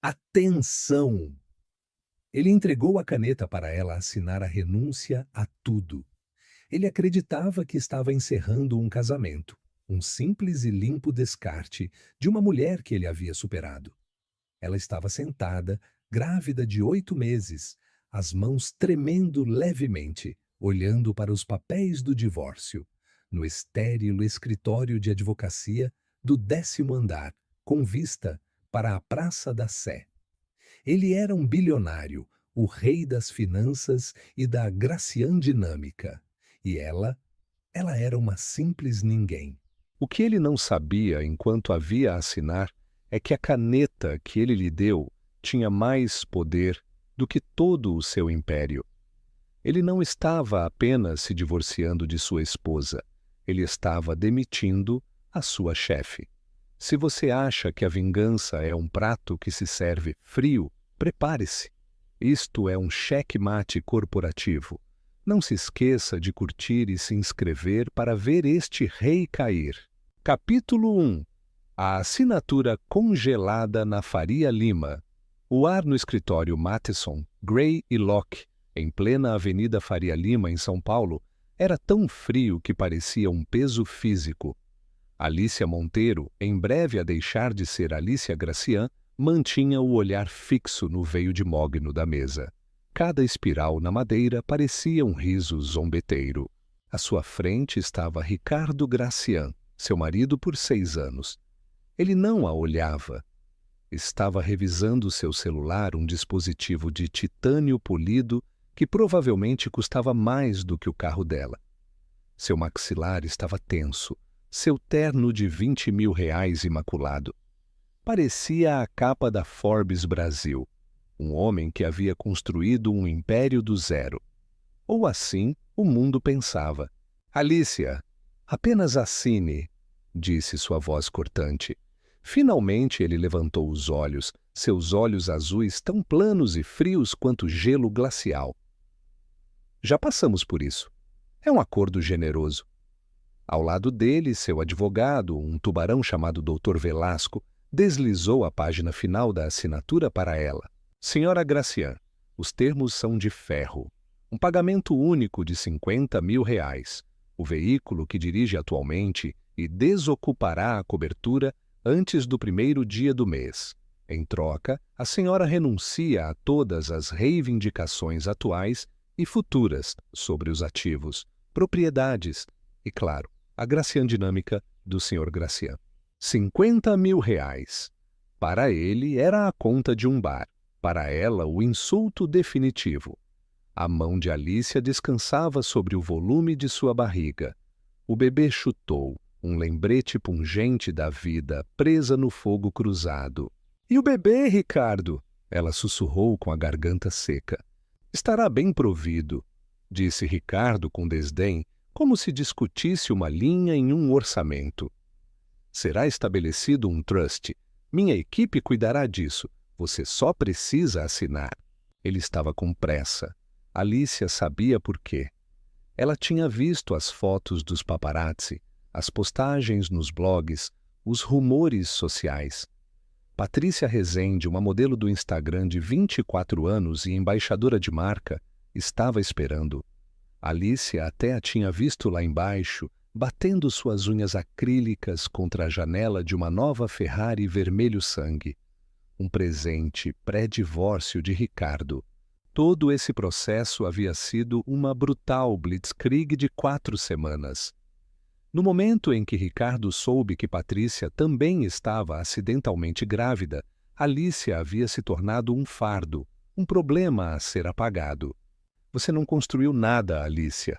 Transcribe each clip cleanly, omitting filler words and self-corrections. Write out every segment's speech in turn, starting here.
Atenção! Ele entregou a caneta para ela assinar a renúncia a tudo. Ele acreditava que estava encerrando um casamento, um simples e limpo descarte de uma mulher que ele havia superado. Ela estava sentada, grávida de 8 meses, as mãos tremendo levemente, olhando para os papéis do divórcio, no estéril escritório de advocacia do 10º andar, com vista para a Praça da Sé. Ele era um bilionário, o rei das finanças e da Gracian Dinâmica. E ela era uma simples ninguém. O que ele não sabia enquanto havia a assinar é que a caneta que ele lhe deu tinha mais poder do que todo o seu império. Ele não estava apenas se divorciando de sua esposa, ele estava demitindo a sua chefe. Se você acha que a vingança é um prato que se serve frio, prepare-se. Isto é um cheque-mate corporativo. Não se esqueça de curtir e se inscrever para ver este rei cair. Capítulo 1. A assinatura congelada na Faria Lima. O ar no escritório Matheson, Gray e Locke, em plena Avenida Faria Lima, em São Paulo, era tão frio que parecia um peso físico. Alicia Monteiro, em breve a deixar de ser Alicia Gracian, mantinha o olhar fixo no veio de mogno da mesa. Cada espiral na madeira parecia um riso zombeteiro. À sua frente estava Ricardo Gracian, seu marido por 6 anos. Ele não a olhava. Estava revisando seu celular, um dispositivo de titânio polido que provavelmente custava mais do que o carro dela. Seu maxilar estava tenso, seu terno de R$ 20.000 imaculado. Parecia a capa da Forbes Brasil, um homem que havia construído um império do zero. Ou assim o mundo pensava. Alicia, apenas assine, disse sua voz cortante. Finalmente ele levantou os olhos, seus olhos azuis tão planos e frios quanto gelo glacial. Já passamos por isso. É um acordo generoso. Ao lado dele, seu advogado, um tubarão chamado Dr. Velasco, deslizou a página final da assinatura para ela. Senhora Gracian, os termos são de ferro. Um pagamento único de R$ 50.000. O veículo que dirige atualmente e desocupará a cobertura antes do primeiro dia do mês. Em troca, a senhora renuncia a todas as reivindicações atuais e futuras sobre os ativos, propriedades e, claro, a Gracian Dinâmica do Sr. Gracian. R$ 50.000. Para ele era a conta de um bar, para ela o insulto definitivo. A mão de Alicia descansava sobre o volume de sua barriga. O bebê chutou, um lembrete pungente da vida presa no fogo cruzado. E o bebê, Ricardo? Ela sussurrou com a garganta seca. Estará bem provido, disse Ricardo com desdém, como se discutisse uma linha em um orçamento. Será estabelecido um trust. Minha equipe cuidará disso. Você só precisa assinar. Ele estava com pressa. Alicia sabia por quê. Ela tinha visto as fotos dos paparazzi, as postagens nos blogs, os rumores sociais. Patrícia Rezende, uma modelo do Instagram de 24 anos e embaixadora de marca, estava esperando. Alicia até a tinha visto lá embaixo, batendo suas unhas acrílicas contra a janela de uma nova Ferrari vermelho sangue. Um presente pré-divórcio de Ricardo. Todo esse processo havia sido uma brutal blitzkrieg de 4 semanas. No momento em que Ricardo soube que Patrícia também estava acidentalmente grávida, Alicia havia se tornado um fardo, um problema a ser apagado. Você não construiu nada, Alicia.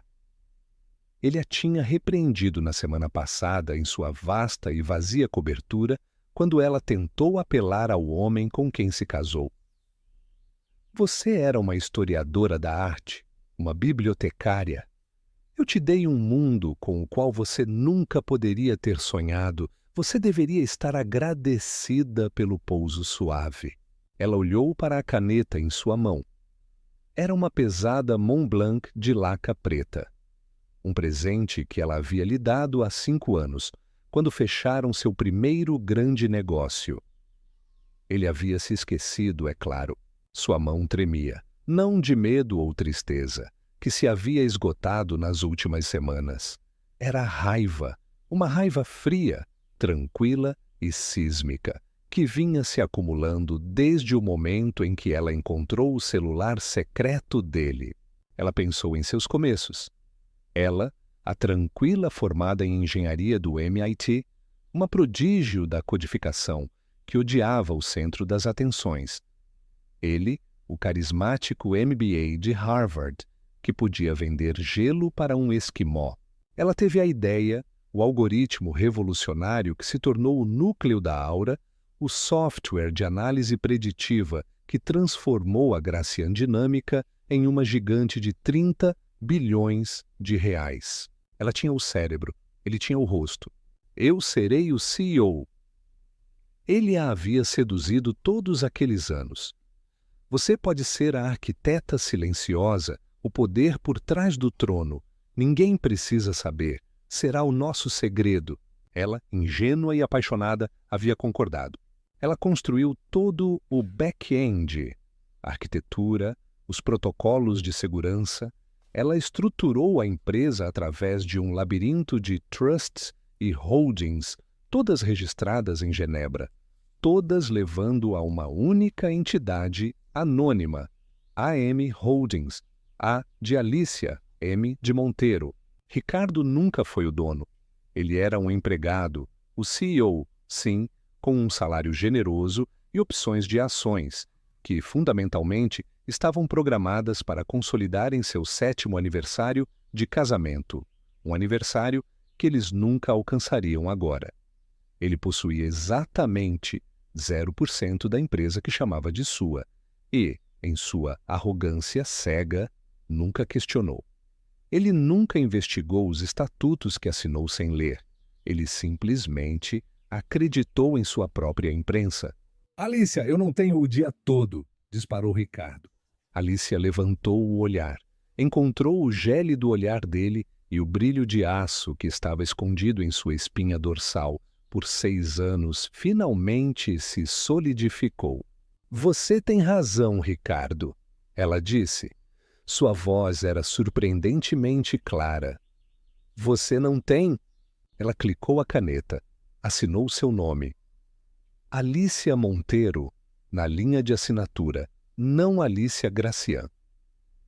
Ele a tinha repreendido na semana passada em sua vasta e vazia cobertura quando ela tentou apelar ao homem com quem se casou. Você era uma historiadora da arte, uma bibliotecária. Eu te dei um mundo com o qual você nunca poderia ter sonhado. Você deveria estar agradecida pelo pouso suave. Ela olhou para a caneta em sua mão. Era uma pesada Montblanc de laca preta. Um presente que ela havia lhe dado há 5 anos, quando fecharam seu primeiro grande negócio. Ele havia se esquecido, é claro. Sua mão tremia, não de medo ou tristeza, que se havia esgotado nas últimas semanas. Era raiva, uma raiva fria, tranquila e sísmica, que vinha se acumulando desde o momento em que ela encontrou o celular secreto dele. Ela pensou em seus começos. Ela, a tranquila formada em engenharia do MIT, uma prodígio da codificação, que odiava o centro das atenções. Ele, o carismático MBA de Harvard, que podia vender gelo para um esquimó. Ela teve a ideia, o algoritmo revolucionário que se tornou o núcleo da Aura, o software de análise preditiva que transformou a Gracian Dinâmica em uma gigante de 30 bilhões de reais. Ela tinha o cérebro, ele tinha o rosto. Eu serei o CEO. Ele a havia seduzido todos aqueles anos. Você pode ser a arquiteta silenciosa, o poder por trás do trono. Ninguém precisa saber. Será o nosso segredo. Ela, ingênua e apaixonada, havia concordado. Ela construiu todo o back-end, a arquitetura, os protocolos de segurança. Ela estruturou a empresa através de um labirinto de trusts e holdings, todas registradas em Genebra, todas levando a uma única entidade anônima, AM Holdings, A de Alicia, M de Monteiro. Ricardo nunca foi o dono. Ele era um empregado, o CEO, sim, com um salário generoso e opções de ações, que, fundamentalmente, estavam programadas para consolidarem seu 7º aniversário de casamento, um aniversário que eles nunca alcançariam agora. Ele possuía exatamente 0% da empresa que chamava de sua e, em sua arrogância cega, nunca questionou. Ele nunca investigou os estatutos que assinou sem ler. Ele simplesmente acreditou em sua própria imprensa. Alicia, eu não tenho o dia todo, disparou Ricardo. Alicia levantou o olhar, encontrou o gélido olhar dele e o brilho de aço que estava escondido em sua espinha dorsal por 6 anos finalmente se solidificou. Você tem razão, Ricardo, ela disse. Sua voz era surpreendentemente clara. Você não tem? Ela clicou a caneta, assinou seu nome. Alicia Monteiro, na linha de assinatura, não Alicia Gracian.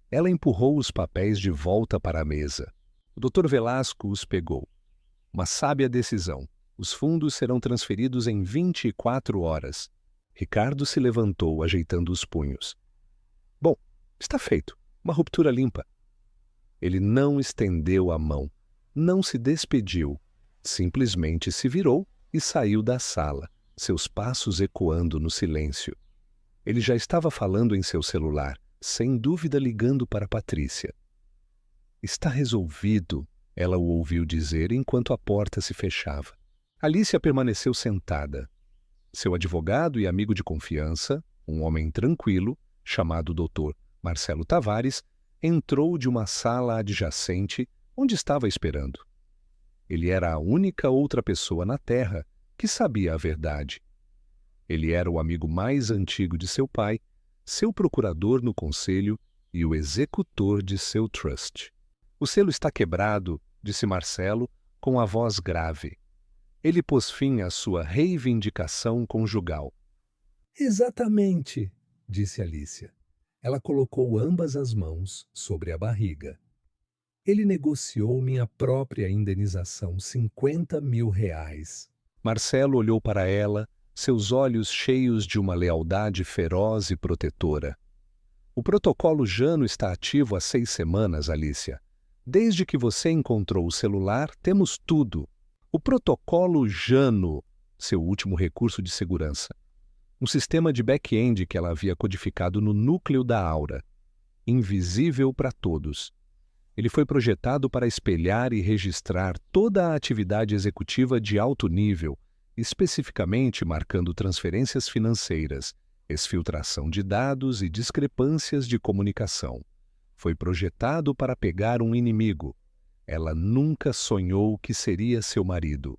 Ela empurrou os papéis de volta para a mesa. O Dr. Velasco os pegou. Uma sábia decisão. Os fundos serão transferidos em 24 horas. Ricardo se levantou, ajeitando os punhos. Bom, está feito. Uma ruptura limpa. Ele não estendeu a mão, não se despediu, simplesmente se virou e saiu da sala, seus passos ecoando no silêncio. Ele já estava falando em seu celular, sem dúvida ligando para Patrícia. Está resolvido, ela o ouviu dizer enquanto a porta se fechava. Alicia permaneceu sentada. Seu advogado e amigo de confiança, um homem tranquilo, chamado Dr. Marcelo Tavares, entrou de uma sala adjacente onde estava esperando. Ele era a única outra pessoa na Terra que sabia a verdade. Ele era o amigo mais antigo de seu pai, seu procurador no conselho e o executor de seu trust. O selo está quebrado, disse Marcelo, com a voz grave. Ele pôs fim à sua reivindicação conjugal. Exatamente, disse Alicia. Ela colocou ambas as mãos sobre a barriga. Ele negociou minha própria indenização, R$ 50.000. Marcelo olhou para ela, seus olhos cheios de uma lealdade feroz e protetora. O protocolo Jano está ativo há 6 semanas, Alicia. Desde que você encontrou o celular, temos tudo. O protocolo Jano, seu último recurso de segurança. Um sistema de back-end que ela havia codificado no núcleo da Aura. Invisível para todos. Ele foi projetado para espelhar e registrar toda a atividade executiva de alto nível, especificamente marcando transferências financeiras, exfiltração de dados e discrepâncias de comunicação. Foi projetado para pegar um inimigo. Ela nunca sonhou que seria seu marido.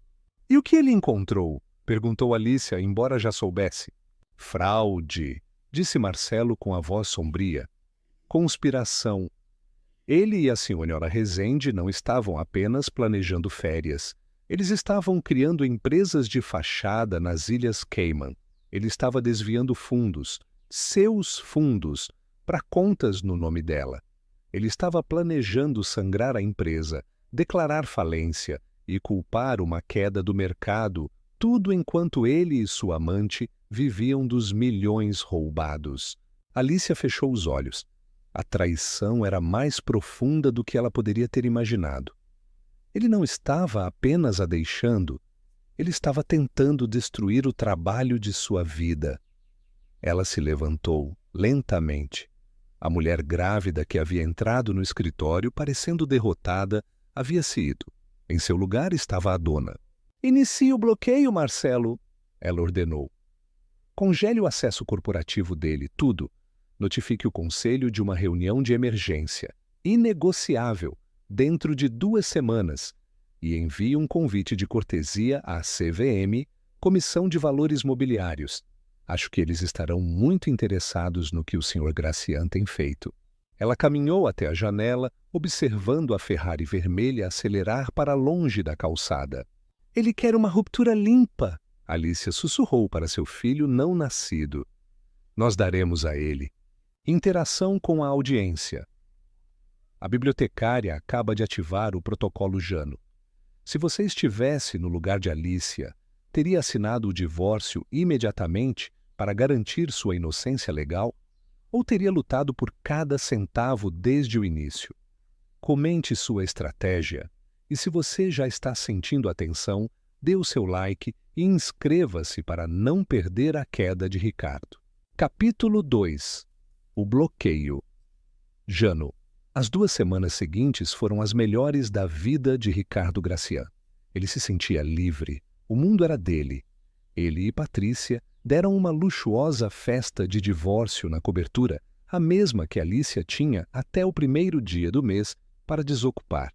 E o que ele encontrou? Perguntou Alicia, embora já soubesse. Fraude, disse Marcelo com a voz sombria. Conspiração. Ele e a senhora Rezende não estavam apenas planejando férias. Eles estavam criando empresas de fachada nas Ilhas Cayman. Ele estava desviando fundos, seus fundos, para contas no nome dela. Ele estava planejando sangrar a empresa, declarar falência e culpar uma queda do mercado, tudo enquanto ele e sua amante viviam dos milhões roubados. Alicia fechou os olhos. A traição era mais profunda do que ela poderia ter imaginado. Ele não estava apenas a deixando, ele estava tentando destruir o trabalho de sua vida. Ela se levantou, lentamente. A mulher grávida que havia entrado no escritório, parecendo derrotada, havia-se ido. Em seu lugar estava a dona. "Inicie o bloqueio, Marcelo", ela ordenou. "Congele o acesso corporativo dele, tudo. Notifique o conselho de uma reunião de emergência, inegociável, dentro de 2 semanas, e envie um convite de cortesia à CVM, Comissão de Valores Mobiliários. Acho que eles estarão muito interessados no que o Sr. Gracian tem feito." Ela caminhou até a janela, observando a Ferrari vermelha acelerar para longe da calçada. "Ele quer uma ruptura limpa", Alicia sussurrou para seu filho não nascido. "Nós daremos a ele." Interação com a audiência. A bibliotecária acaba de ativar o protocolo Jano. Se você estivesse no lugar de Alicia, teria assinado o divórcio imediatamente para garantir sua inocência legal? Ou teria lutado por cada centavo desde o início? Comente sua estratégia. E se você já está sentindo a tensão, dê o seu like e inscreva-se para não perder a queda de Ricardo. Capítulo 2. O bloqueio. Jano. As 2 semanas seguintes foram as melhores da vida de Ricardo Gracian. Ele se sentia livre. O mundo era dele. Ele e Patrícia deram uma luxuosa festa de divórcio na cobertura, a mesma que Alicia tinha até o 1º dia do mês para desocupar.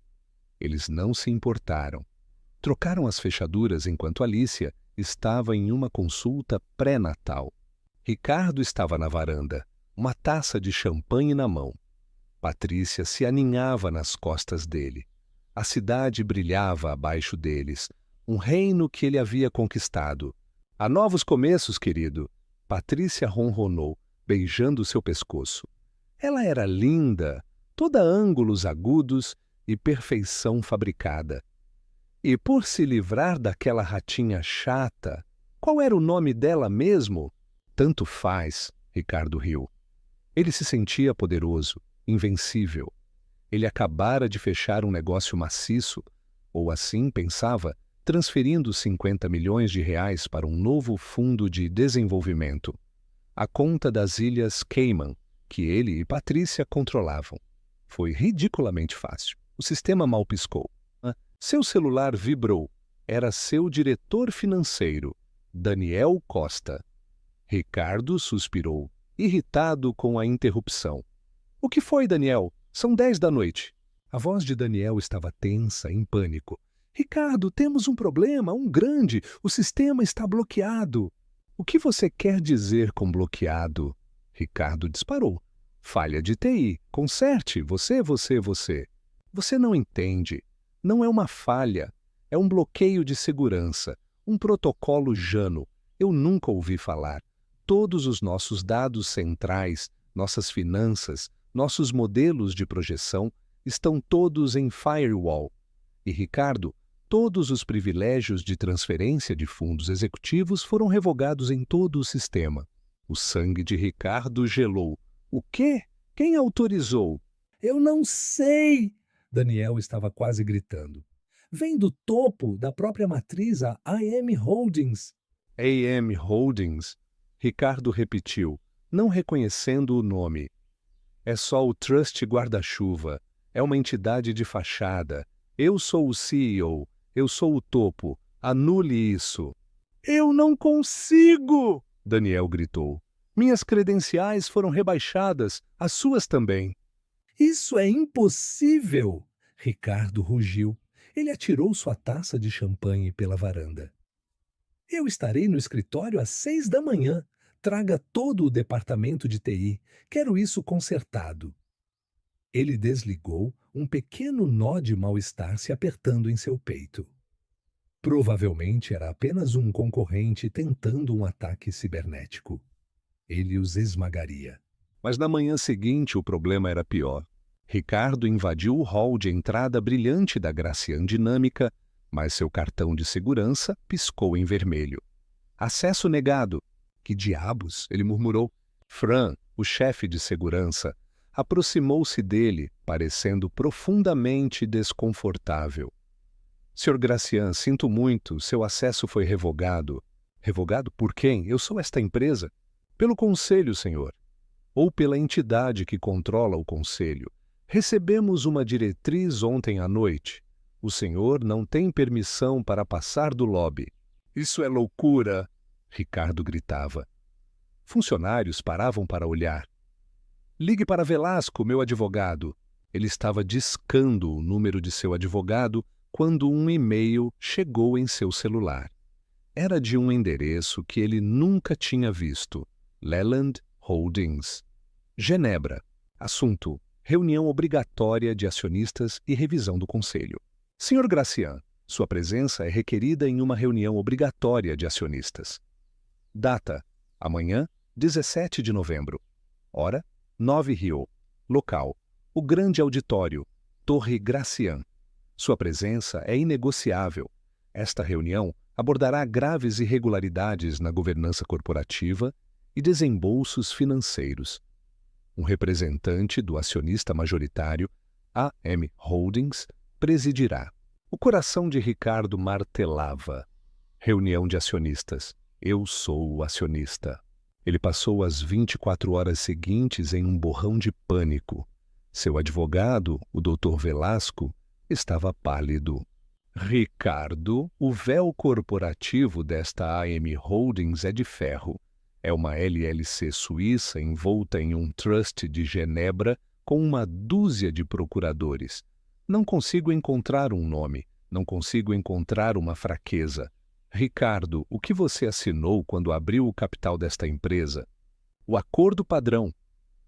Eles não se importaram. Trocaram as fechaduras enquanto Alicia estava em uma consulta pré-natal. Ricardo estava na varanda, uma taça de champanhe na mão. Patrícia se aninhava nas costas dele. A cidade brilhava abaixo deles, um reino que ele havia conquistado. "Há novos começos, querido", Patrícia ronronou, beijando seu pescoço. Ela era linda, toda ângulos agudos e perfeição fabricada. E por se livrar daquela ratinha chata, qual era o nome dela mesmo? "Tanto faz", Ricardo riu. Ele se sentia poderoso, invencível. Ele acabara de fechar um negócio maciço, ou assim pensava, transferindo 50 milhões de reais para um novo fundo de desenvolvimento. A conta das Ilhas Cayman, que ele e Patrícia controlavam. Foi ridiculamente fácil. O sistema mal piscou. Seu celular vibrou. Era seu diretor financeiro, Daniel Costa. Ricardo suspirou, irritado com a interrupção. "O que foi, Daniel? São 10 da noite." A voz de Daniel estava tensa, em pânico. "Ricardo, temos um problema, um grande. O sistema está bloqueado." "O que você quer dizer com bloqueado?" Ricardo disparou. "Falha de TI. Conserte. Você. Você não entende. Não é uma falha. É um bloqueio de segurança. Um protocolo Jano. Eu nunca ouvi falar. Todos os nossos dados centrais, nossas finanças, nossos modelos de projeção estão todos em firewall. E, Ricardo, todos os privilégios de transferência de fundos executivos foram revogados em todo o sistema." O sangue de Ricardo gelou. "O quê? Quem autorizou?" "Eu não sei!" Daniel estava quase gritando. "Vem do topo da própria matriz, a AM Holdings." AM Holdings? Ricardo repetiu, não reconhecendo o nome. "É só o Trust Guarda-Chuva. É uma entidade de fachada. Eu sou o CEO. Eu sou o topo. Anule isso." "Eu não consigo!" Daniel gritou. "Minhas credenciais foram rebaixadas. As suas também." "Isso é impossível!" Ricardo rugiu. Ele atirou sua taça de champanhe pela varanda. "Eu estarei no escritório às 6 da manhã. Traga todo o departamento de TI. Quero isso consertado. Ele desligou, um pequeno nó de mal-estar se apertando em seu peito. Provavelmente era apenas um concorrente tentando um ataque cibernético. Ele os esmagaria. Mas na manhã seguinte o problema era pior. Ricardo invadiu o hall de entrada brilhante da Gracian Dinâmica, mas seu cartão de segurança piscou em vermelho. Acesso negado. Que diabos? Ele murmurou. Fran, o chefe de segurança, aproximou-se dele, parecendo profundamente desconfortável. Sr. Gracian, sinto muito, seu acesso foi revogado. Revogado por quem? Eu sou esta empresa. Pelo conselho, senhor. Ou pela entidade que controla o conselho. Recebemos uma diretriz ontem à noite. O senhor não tem permissão para passar do lobby. Isso é loucura! Ricardo gritava. Funcionários paravam para olhar. Ligue para Velasco, meu advogado. Ele estava discando o número de seu advogado quando um e-mail chegou em seu celular. Era de um endereço que ele nunca tinha visto. Leland Holdings. Genebra. Assunto: reunião obrigatória de acionistas e revisão do conselho. Sr. Gracian, sua presença é requerida em uma reunião obrigatória de acionistas. Data: amanhã, 17 de novembro. Hora: 9 Rio. Local: o Grande Auditório, Torre Gracian. Sua presença é inegociável. Esta reunião abordará graves irregularidades na governança corporativa e desembolsos financeiros. Um representante do acionista majoritário, AM Holdings, presidirá. O coração de Ricardo martelava. Reunião de acionistas. Eu sou o acionista. Ele passou as 24 horas seguintes em um borrão de pânico. Seu advogado, o Dr. Velasco, estava pálido. Ricardo, o véu corporativo desta AM Holdings é de ferro. É uma LLC suíça envolta em um trust de Genebra com uma dúzia de procuradores. Não consigo encontrar um nome, não consigo encontrar uma fraqueza. Ricardo, o que você assinou quando abriu o capital desta empresa? O acordo padrão.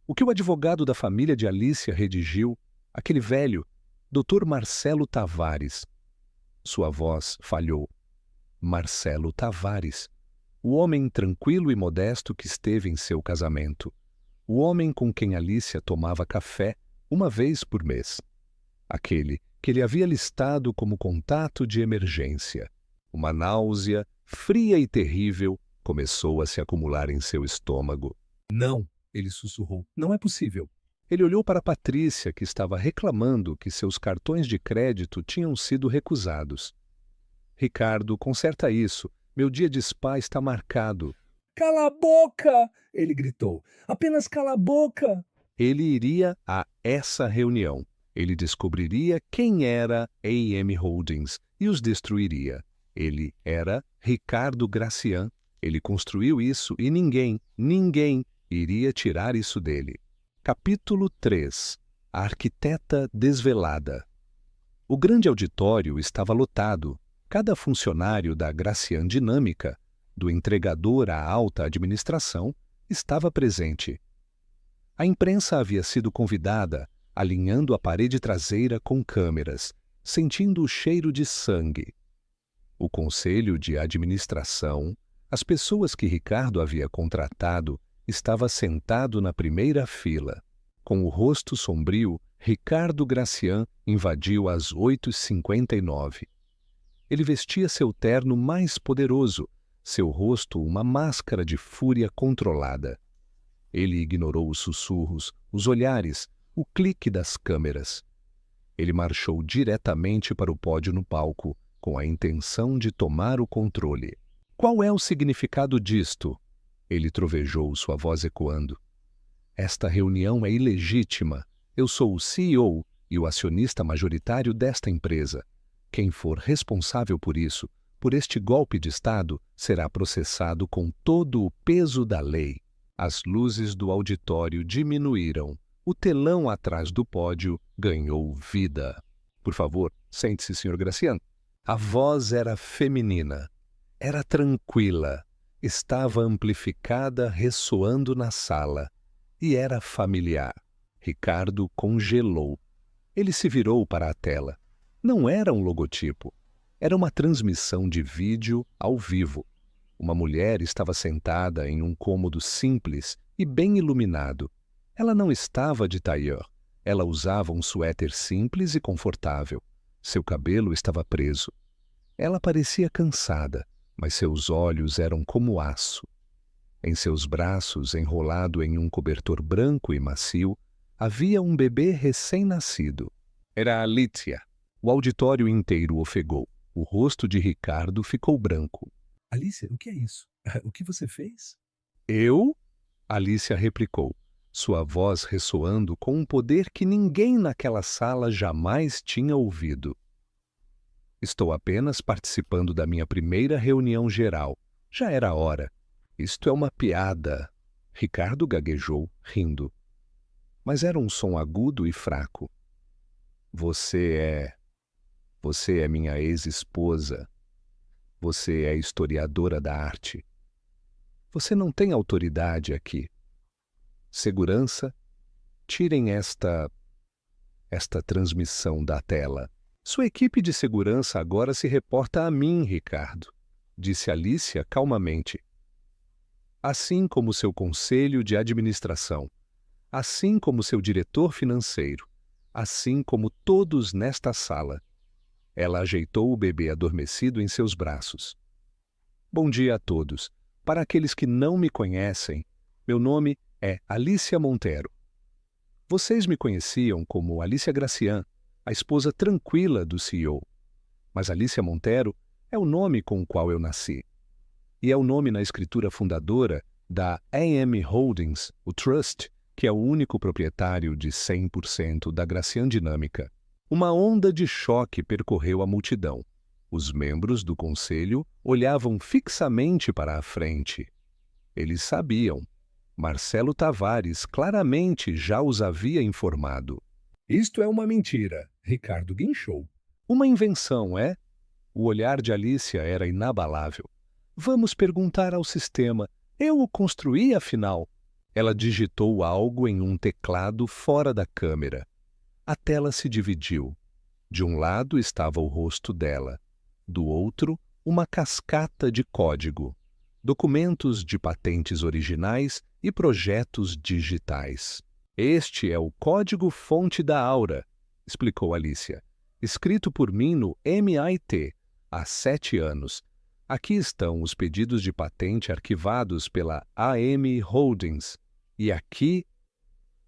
O que o advogado da família de Alicia redigiu? Aquele velho, Dr. Marcelo Tavares. Sua voz falhou. Marcelo Tavares. O homem tranquilo e modesto que esteve em seu casamento. O homem com quem Alicia tomava café uma vez por mês. Aquele que ele havia listado como contato de emergência. Uma náusea, fria e terrível, começou a se acumular em seu estômago. Não, ele sussurrou. Não é possível. Ele olhou para Patrícia, que estava reclamando que seus cartões de crédito tinham sido recusados. Ricardo, conserta isso. Meu dia de spa está marcado. Cala a boca! Ele gritou. Apenas cala a boca! Ele iria a essa reunião. Ele descobriria quem era AM Holdings e os destruiria. Ele era Ricardo Gracian. Ele construiu isso e ninguém iria tirar isso dele. Capítulo 3. A arquiteta desvelada. O grande auditório estava lotado. Cada funcionário da Gracian Dinâmica, do entregador à alta administração, estava presente. A imprensa havia sido convidada, alinhando a parede traseira com câmeras, sentindo o cheiro de sangue. O conselho de administração, as pessoas que Ricardo havia contratado, estava sentado na primeira fila. Com o rosto sombrio, Ricardo Gracian invadiu às 8h59. Ele vestia seu terno mais poderoso, seu rosto uma máscara de fúria controlada. Ele ignorou os sussurros, os olhares, o clique das câmeras. Ele marchou diretamente para o pódio no palco, com a intenção de tomar o controle. Qual é o significado disto? Ele trovejou, sua voz ecoando. Esta reunião é ilegítima. Eu sou o CEO e o acionista majoritário desta empresa. Quem for responsável por isso, por este golpe de Estado, será processado com todo o peso da lei. As luzes do auditório diminuíram. O telão atrás do pódio ganhou vida. Por favor, sente-se, Sr. Gracian. A voz era feminina. Era tranquila. Estava amplificada, ressoando na sala. E era familiar. Ricardo congelou. Ele se virou para a tela. Não era um logotipo. Era uma transmissão de vídeo ao vivo. Uma mulher estava sentada em um cômodo simples e bem iluminado. Ela não estava de tailleur. Ela usava um suéter simples e confortável. Seu cabelo estava preso. Ela parecia cansada, mas seus olhos eram como aço. Em seus braços, enrolado em um cobertor branco e macio, havia um bebê recém-nascido. Era Alicia. O auditório inteiro ofegou. O rosto de Ricardo ficou branco. Alicia, o que é isso? O que você fez? Eu? Alicia replicou, sua voz ressoando com um poder que ninguém naquela sala jamais tinha ouvido. Estou apenas participando da minha primeira reunião geral. Já era hora. Isto é uma piada. Ricardo gaguejou, rindo. Mas era um som agudo e fraco. Você é minha ex-esposa. Você é historiadora da arte. Você não tem autoridade aqui. Segurança, tirem esta transmissão da tela. Sua equipe de segurança agora se reporta a mim, Ricardo, disse Alicia calmamente. Assim como seu conselho de administração, assim como seu diretor financeiro, assim como todos nesta sala. Ela ajeitou o bebê adormecido em seus braços. Bom dia a todos. Para aqueles que não me conhecem, meu nome é Alicia Montero. Vocês me conheciam como Alicia Gracian, a esposa tranquila do CEO. Mas Alicia Montero é o nome com o qual eu nasci. E é o nome na escritura fundadora da AM Holdings, o Trust, que é o único proprietário de 100% da Gracian Dinâmica. Uma onda de choque percorreu a multidão. Os membros do conselho olhavam fixamente para a frente. Eles sabiam. Marcelo Tavares claramente já os havia informado. Isto é uma mentira, Ricardo guinchou. Uma invenção, é? O olhar de Alicia era inabalável. Vamos perguntar ao sistema. Eu o construí, afinal. Ela digitou algo em um teclado fora da câmera. A tela se dividiu. De um lado estava o rosto dela. Do outro, uma cascata de código. Documentos de patentes originais e projetos digitais. Este é o código-fonte da Aura, explicou Alicia. Escrito por mim no MIT há 7 anos. Aqui estão os pedidos de patente arquivados pela AM Holdings. E aqui,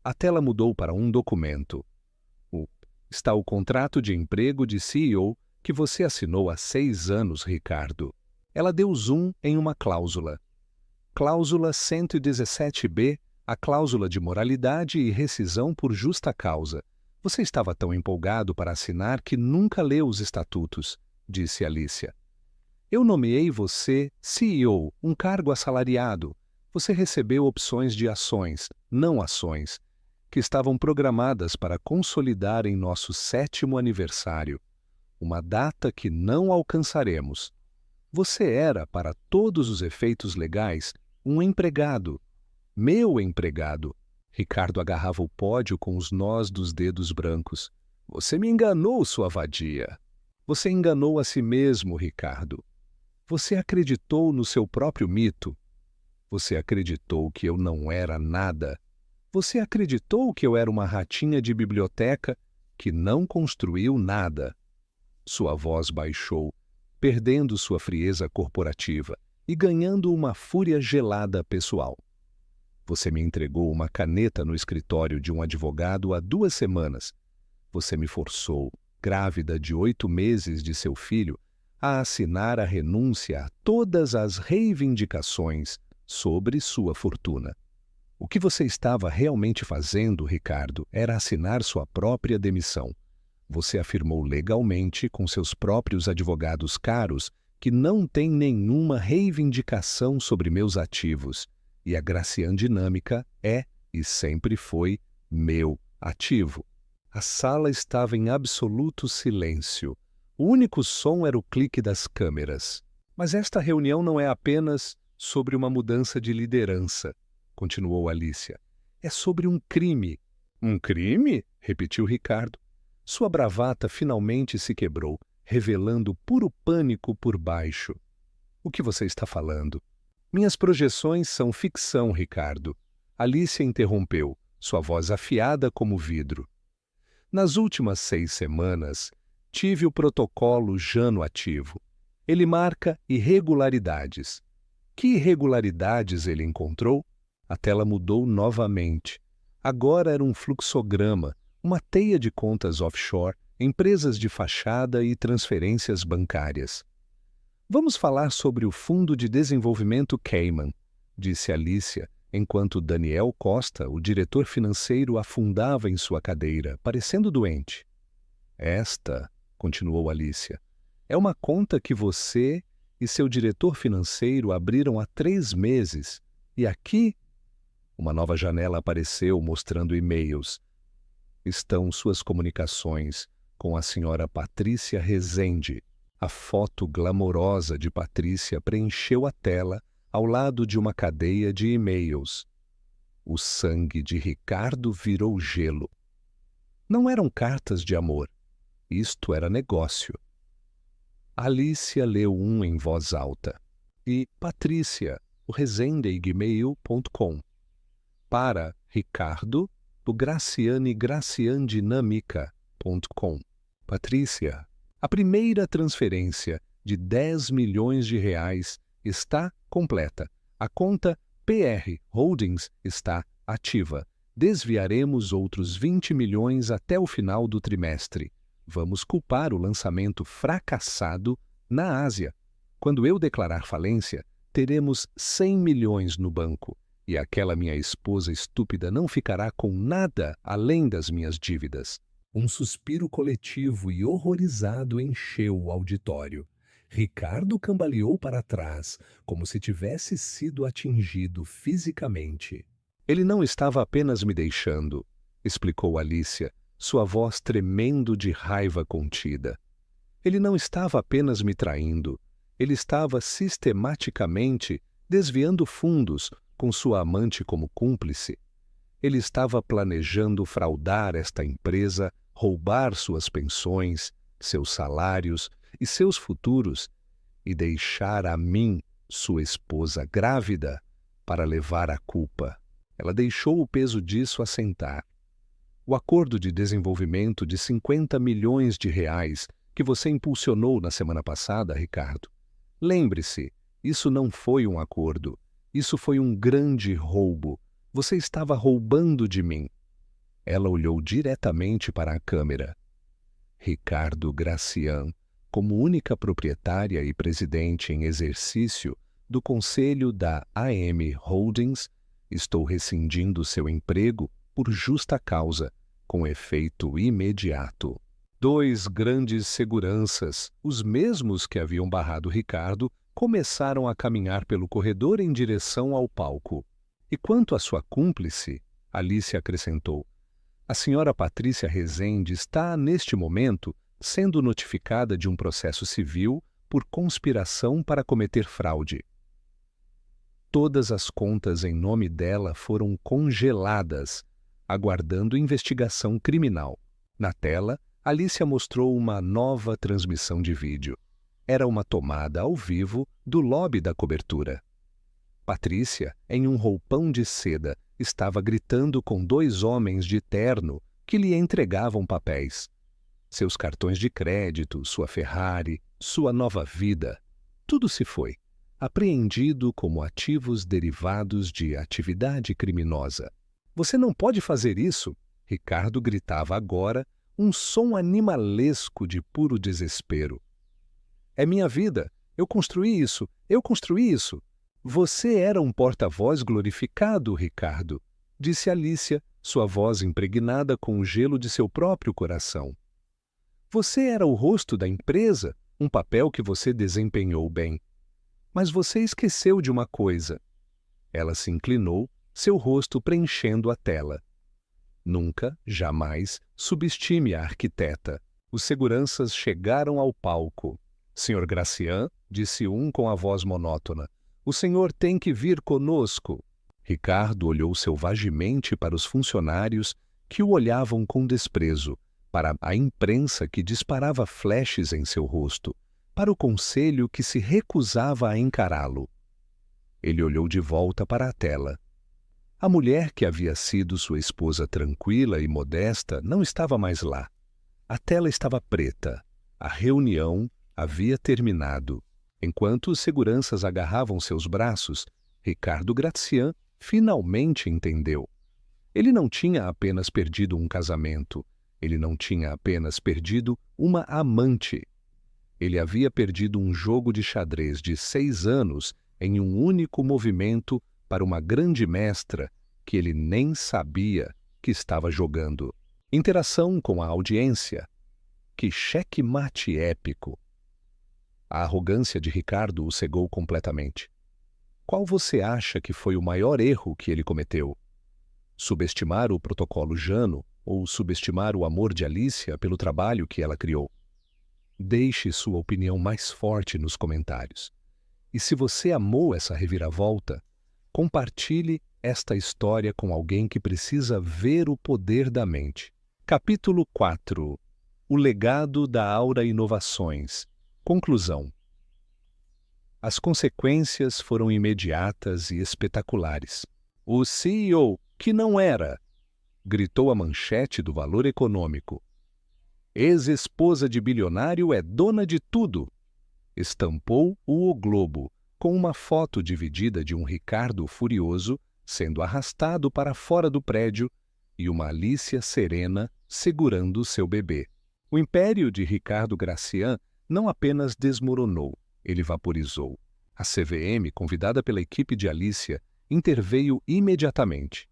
a tela mudou para um documento. Está o contrato de emprego de CEO que você assinou há 6 anos, Ricardo. Ela deu zoom em uma cláusula. Cláusula 117b, a cláusula de moralidade e rescisão por justa causa. Você estava tão empolgado para assinar que nunca leu os estatutos, disse Alicia. Eu nomeei você CEO, um cargo assalariado. Você recebeu opções de ações, não ações, que estavam programadas para consolidar em nosso 7º aniversário, uma data que não alcançaremos. Você era, para todos os efeitos legais, um empregado. Meu empregado. Ricardo agarrava o pódio com os nós dos dedos brancos. Você me enganou, sua vadia. Você enganou a si mesmo, Ricardo. Você acreditou no seu próprio mito. Você acreditou que eu não era nada. Você acreditou que eu era uma ratinha de biblioteca que não construiu nada. Sua voz baixou, perdendo sua frieza corporativa e ganhando uma fúria gelada pessoal. Você me entregou uma caneta no escritório de um advogado há 2 semanas. Você me forçou, grávida de 8 meses de seu filho, a assinar a renúncia a todas as reivindicações sobre sua fortuna. O que você estava realmente fazendo, Ricardo, era assinar sua própria demissão. Você afirmou legalmente, com seus próprios advogados caros, que não tem nenhuma reivindicação sobre meus ativos, e a Gracian Dinâmica é, e sempre foi, meu ativo. A sala estava em absoluto silêncio. O único som era o clique das câmeras. Mas esta reunião não é apenas sobre uma mudança de liderança, continuou Alicia. É sobre um crime. Um crime? Repetiu Ricardo. Sua bravata finalmente se quebrou, revelando puro pânico por baixo. O que você está falando? Minhas projeções são ficção, Ricardo. Alicia interrompeu, sua voz afiada como vidro. Nas últimas 6 semanas, tive o protocolo Jano ativo. Ele marca irregularidades. Que irregularidades ele encontrou? A tela mudou novamente. Agora era um fluxograma, uma teia de contas offshore, empresas de fachada e transferências bancárias. Vamos falar sobre o Fundo de Desenvolvimento Cayman, disse Alicia, enquanto Daniel Costa, o diretor financeiro, afundava em sua cadeira, parecendo doente. Esta, continuou Alicia, é uma conta que você e seu diretor financeiro abriram há 3 meses. E aqui, uma nova janela apareceu mostrando e-mails. Estão suas comunicações com a senhora Patrícia Rezende. A foto glamourosa de Patrícia preencheu a tela ao lado de uma cadeia de e-mails. O sangue de Ricardo virou gelo. Não eram cartas de amor. Isto era negócio. Alicia leu um em voz alta. E Patrícia, o rezendeigmail.com. Para Ricardo, do graciandinamica.com. Patrícia, a primeira transferência de 10 milhões de reais está completa. A conta PR Holdings está ativa. Desviaremos outros 20 milhões até o final do trimestre. Vamos culpar o lançamento fracassado na Ásia. Quando eu declarar falência, teremos 100 milhões no banco. E aquela minha esposa estúpida não ficará com nada além das minhas dívidas. Um suspiro coletivo e horrorizado encheu o auditório. Ricardo cambaleou para trás, como se tivesse sido atingido fisicamente. Ele não estava apenas me deixando, explicou Alicia, sua voz tremendo de raiva contida. Ele não estava apenas me traindo, ele estava sistematicamente desviando fundos com sua amante como cúmplice. Ele estava planejando fraudar esta empresa, roubar suas pensões, seus salários e seus futuros e deixar a mim, sua esposa grávida, para levar a culpa. Ela deixou o peso disso assentar. O acordo de desenvolvimento de 50 milhões de reais que você impulsionou na semana passada, Ricardo. Lembre-se, isso não foi um acordo. Isso foi um grande roubo. Você estava roubando de mim. Ela olhou diretamente para a câmera. Ricardo Gracian, como única proprietária e presidente em exercício do conselho da AM Holdings, estou rescindindo seu emprego por justa causa, com efeito imediato. 2 grandes seguranças, os mesmos que haviam barrado Ricardo, começaram a caminhar pelo corredor em direção ao palco. E quanto à sua cúmplice, Alicia acrescentou, a senhora Patrícia Rezende está, neste momento, sendo notificada de um processo civil por conspiração para cometer fraude. Todas as contas em nome dela foram congeladas, aguardando investigação criminal. Na tela, Alicia mostrou uma nova transmissão de vídeo. Era uma tomada ao vivo do lobby da cobertura. Patrícia, em um roupão de seda, estava gritando com 2 homens de terno que lhe entregavam papéis. Seus cartões de crédito, sua Ferrari, sua nova vida, tudo se foi, apreendido como ativos derivados de atividade criminosa. Você não pode fazer isso, Ricardo gritava agora, um som animalesco de puro desespero. É minha vida, eu construí isso. Você era um porta-voz glorificado, Ricardo, disse Alicia, sua voz impregnada com o gelo de seu próprio coração. Você era o rosto da empresa, um papel que você desempenhou bem. Mas você esqueceu de uma coisa. Ela se inclinou, seu rosto preenchendo a tela. Nunca, jamais, subestime a arquiteta. Os seguranças chegaram ao palco. Sr. Gracian, disse um com a voz monótona, O senhor tem que vir conosco. Ricardo olhou selvagemente para os funcionários que o olhavam com desprezo, para a imprensa que disparava flashes em seu rosto, para o conselho que se recusava a encará-lo. Ele olhou de volta para a tela. A mulher que havia sido sua esposa tranquila e modesta não estava mais lá. A tela estava preta. A reunião havia terminado. Enquanto os seguranças agarravam seus braços, Ricardo Gracian finalmente entendeu. Ele não tinha apenas perdido um casamento. Ele não tinha apenas perdido uma amante. Ele havia perdido um jogo de xadrez de 6 anos em um único movimento para uma grande mestra que ele nem sabia que estava jogando. Interação com a audiência. Que checkmate épico! A arrogância de Ricardo o cegou completamente. Qual você acha que foi o maior erro que ele cometeu? Subestimar o protocolo Jano ou subestimar o amor de Alicia pelo trabalho que ela criou? Deixe sua opinião mais forte nos comentários. E se você amou essa reviravolta, compartilhe esta história com alguém que precisa ver o poder da mente. Capítulo 4. O legado da Aura Inovações. Conclusão. As consequências foram imediatas e espetaculares. O CEO, que não era, gritou a manchete do Valor Econômico. Ex-esposa de bilionário é dona de tudo. Estampou o Globo com uma foto dividida de um Ricardo furioso sendo arrastado para fora do prédio e uma Alicia serena segurando seu bebê. O império de Ricardo Gracian não apenas desmoronou, ele vaporizou. A CVM, convidada pela equipe de Alicia, interveio imediatamente.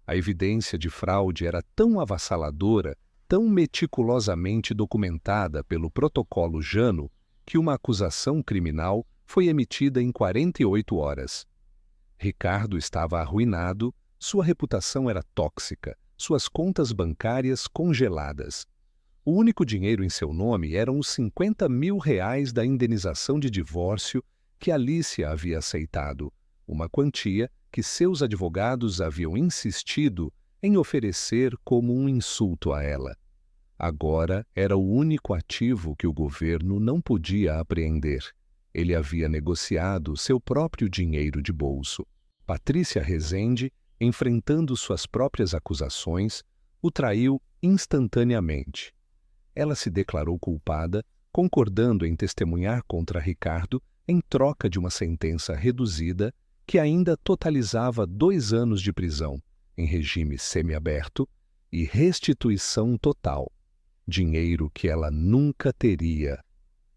A evidência de fraude era tão avassaladora, tão meticulosamente documentada pelo protocolo Jano, que uma acusação criminal foi emitida em 48 horas. Ricardo estava arruinado, sua reputação era tóxica, suas contas bancárias congeladas. O único dinheiro em seu nome eram os R$50 mil da indenização de divórcio que Alicia havia aceitado, uma quantia que seus advogados haviam insistido em oferecer como um insulto a ela. Agora era o único ativo que o governo não podia apreender. Ele havia negociado seu próprio dinheiro de bolso. Patrícia Rezende, enfrentando suas próprias acusações, o traiu instantaneamente. Ela se declarou culpada, concordando em testemunhar contra Ricardo em troca de uma sentença reduzida que ainda totalizava 2 anos de prisão, em regime semiaberto, e restituição total. Dinheiro que ela nunca teria.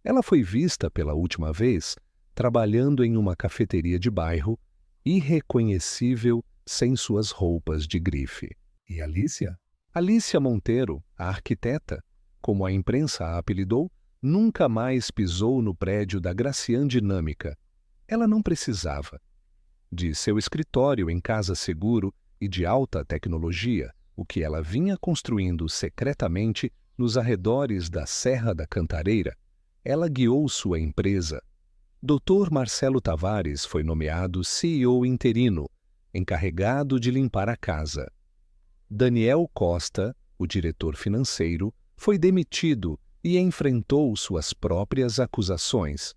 Ela foi vista pela última vez trabalhando em uma cafeteria de bairro, irreconhecível sem suas roupas de grife. E Alicia? Alicia Monteiro, a arquiteta, como a imprensa a apelidou, nunca mais pisou no prédio da Gracian Dinâmica. Ela não precisava. De seu escritório em casa seguro e de alta tecnologia, o que ela vinha construindo secretamente nos arredores da Serra da Cantareira, ela guiou sua empresa. Dr. Marcelo Tavares foi nomeado CEO interino, encarregado de limpar a casa. Daniel Costa, o diretor financeiro, foi demitido e enfrentou suas próprias acusações.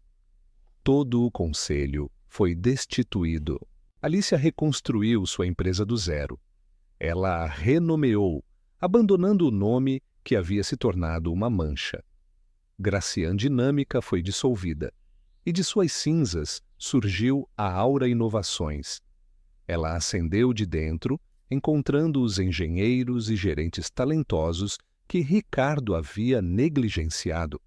Todo o conselho foi destituído. Alicia reconstruiu sua empresa do zero. Ela a renomeou, abandonando o nome que havia se tornado uma mancha. Gracian Dinâmica foi dissolvida, e de suas cinzas surgiu a Aura Inovações. Ela ascendeu de dentro, encontrando os engenheiros e gerentes talentosos que Ricardo havia negligenciado.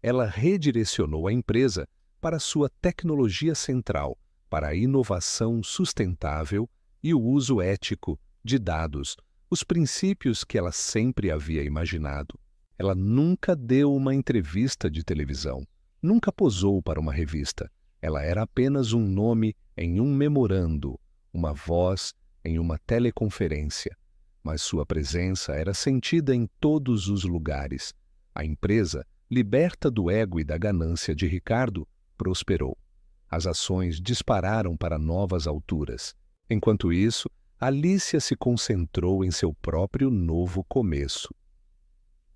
Ela redirecionou a empresa para sua tecnologia central, para a inovação sustentável e o uso ético de dados, os princípios que ela sempre havia imaginado. Ela nunca deu uma entrevista de televisão, nunca posou para uma revista. Ela era apenas um nome em um memorando, uma voz em uma teleconferência. Mas sua presença era sentida em todos os lugares. A empresa, liberta do ego e da ganância de Ricardo, prosperou. As ações dispararam para novas alturas. Enquanto isso, Alicia se concentrou em seu próprio novo começo.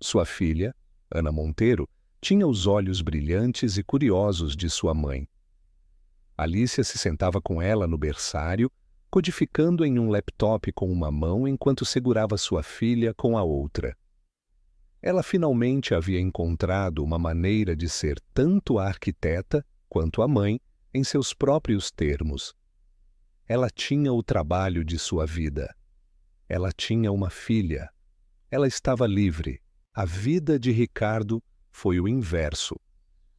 Sua filha, Ana Monteiro, tinha os olhos brilhantes e curiosos de sua mãe. Alicia se sentava com ela no berçário, codificando em um laptop com uma mão enquanto segurava sua filha com a outra. Ela finalmente havia encontrado uma maneira de ser tanto a arquiteta quanto a mãe, em seus próprios termos. Ela tinha o trabalho de sua vida. Ela tinha uma filha. Ela estava livre. A vida de Ricardo foi o inverso.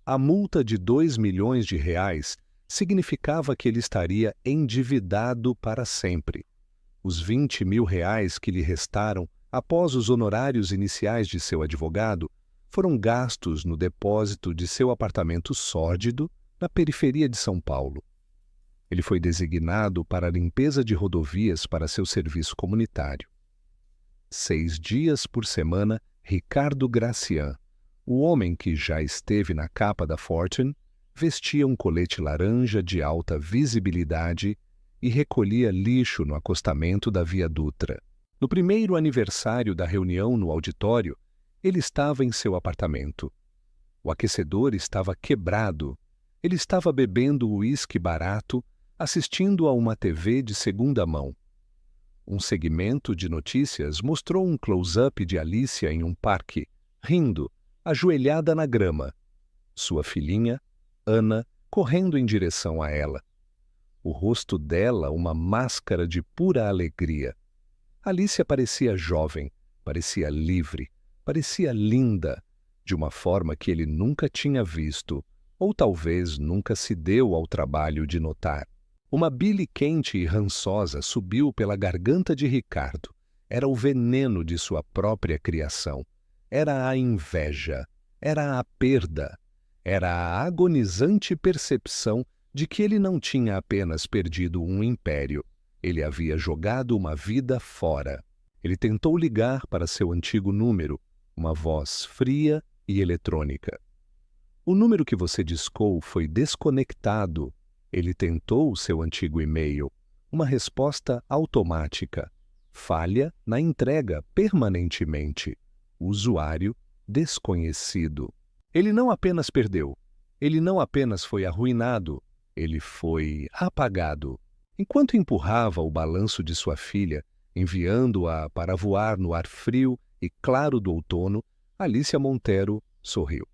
A multa de R$ 2 milhões significava que ele estaria endividado para sempre. Os R$ 20 mil que lhe restaram após os honorários iniciais de seu advogado foram gastos no depósito de seu apartamento sórdido na periferia de São Paulo. Ele foi designado para a limpeza de rodovias para seu serviço comunitário. 6 dias por semana, Ricardo Gracian, o homem que já esteve na capa da Fortune, vestia um colete laranja de alta visibilidade e recolhia lixo no acostamento da Via Dutra. No primeiro aniversário da reunião no auditório, ele estava em seu apartamento. O aquecedor estava quebrado. Ele estava bebendo uísque barato, assistindo a uma TV de segunda mão. Um segmento de notícias mostrou um close-up de Alicia em um parque, rindo, ajoelhada na grama. Sua filhinha, Ana, correndo em direção a ela. O rosto dela uma máscara de pura alegria. Alicia parecia jovem, parecia livre, parecia linda, de uma forma que ele nunca tinha visto, ou talvez nunca se deu ao trabalho de notar. Uma bile quente e rançosa subiu pela garganta de Ricardo. Era o veneno de sua própria criação. Era a inveja. Era a perda. Era a agonizante percepção de que ele não tinha apenas perdido um império. Ele havia jogado uma vida fora. Ele tentou ligar para seu antigo número, uma voz fria e eletrônica. O número que você discou foi desconectado. Ele tentou o seu antigo e-mail. Uma resposta automática. Falha na entrega permanentemente. Usuário desconhecido. Ele não apenas perdeu. Ele não apenas foi arruinado. Ele foi apagado. Enquanto empurrava o balanço de sua filha, enviando-a para voar no ar frio e claro do outono, Alicia Monteiro sorriu.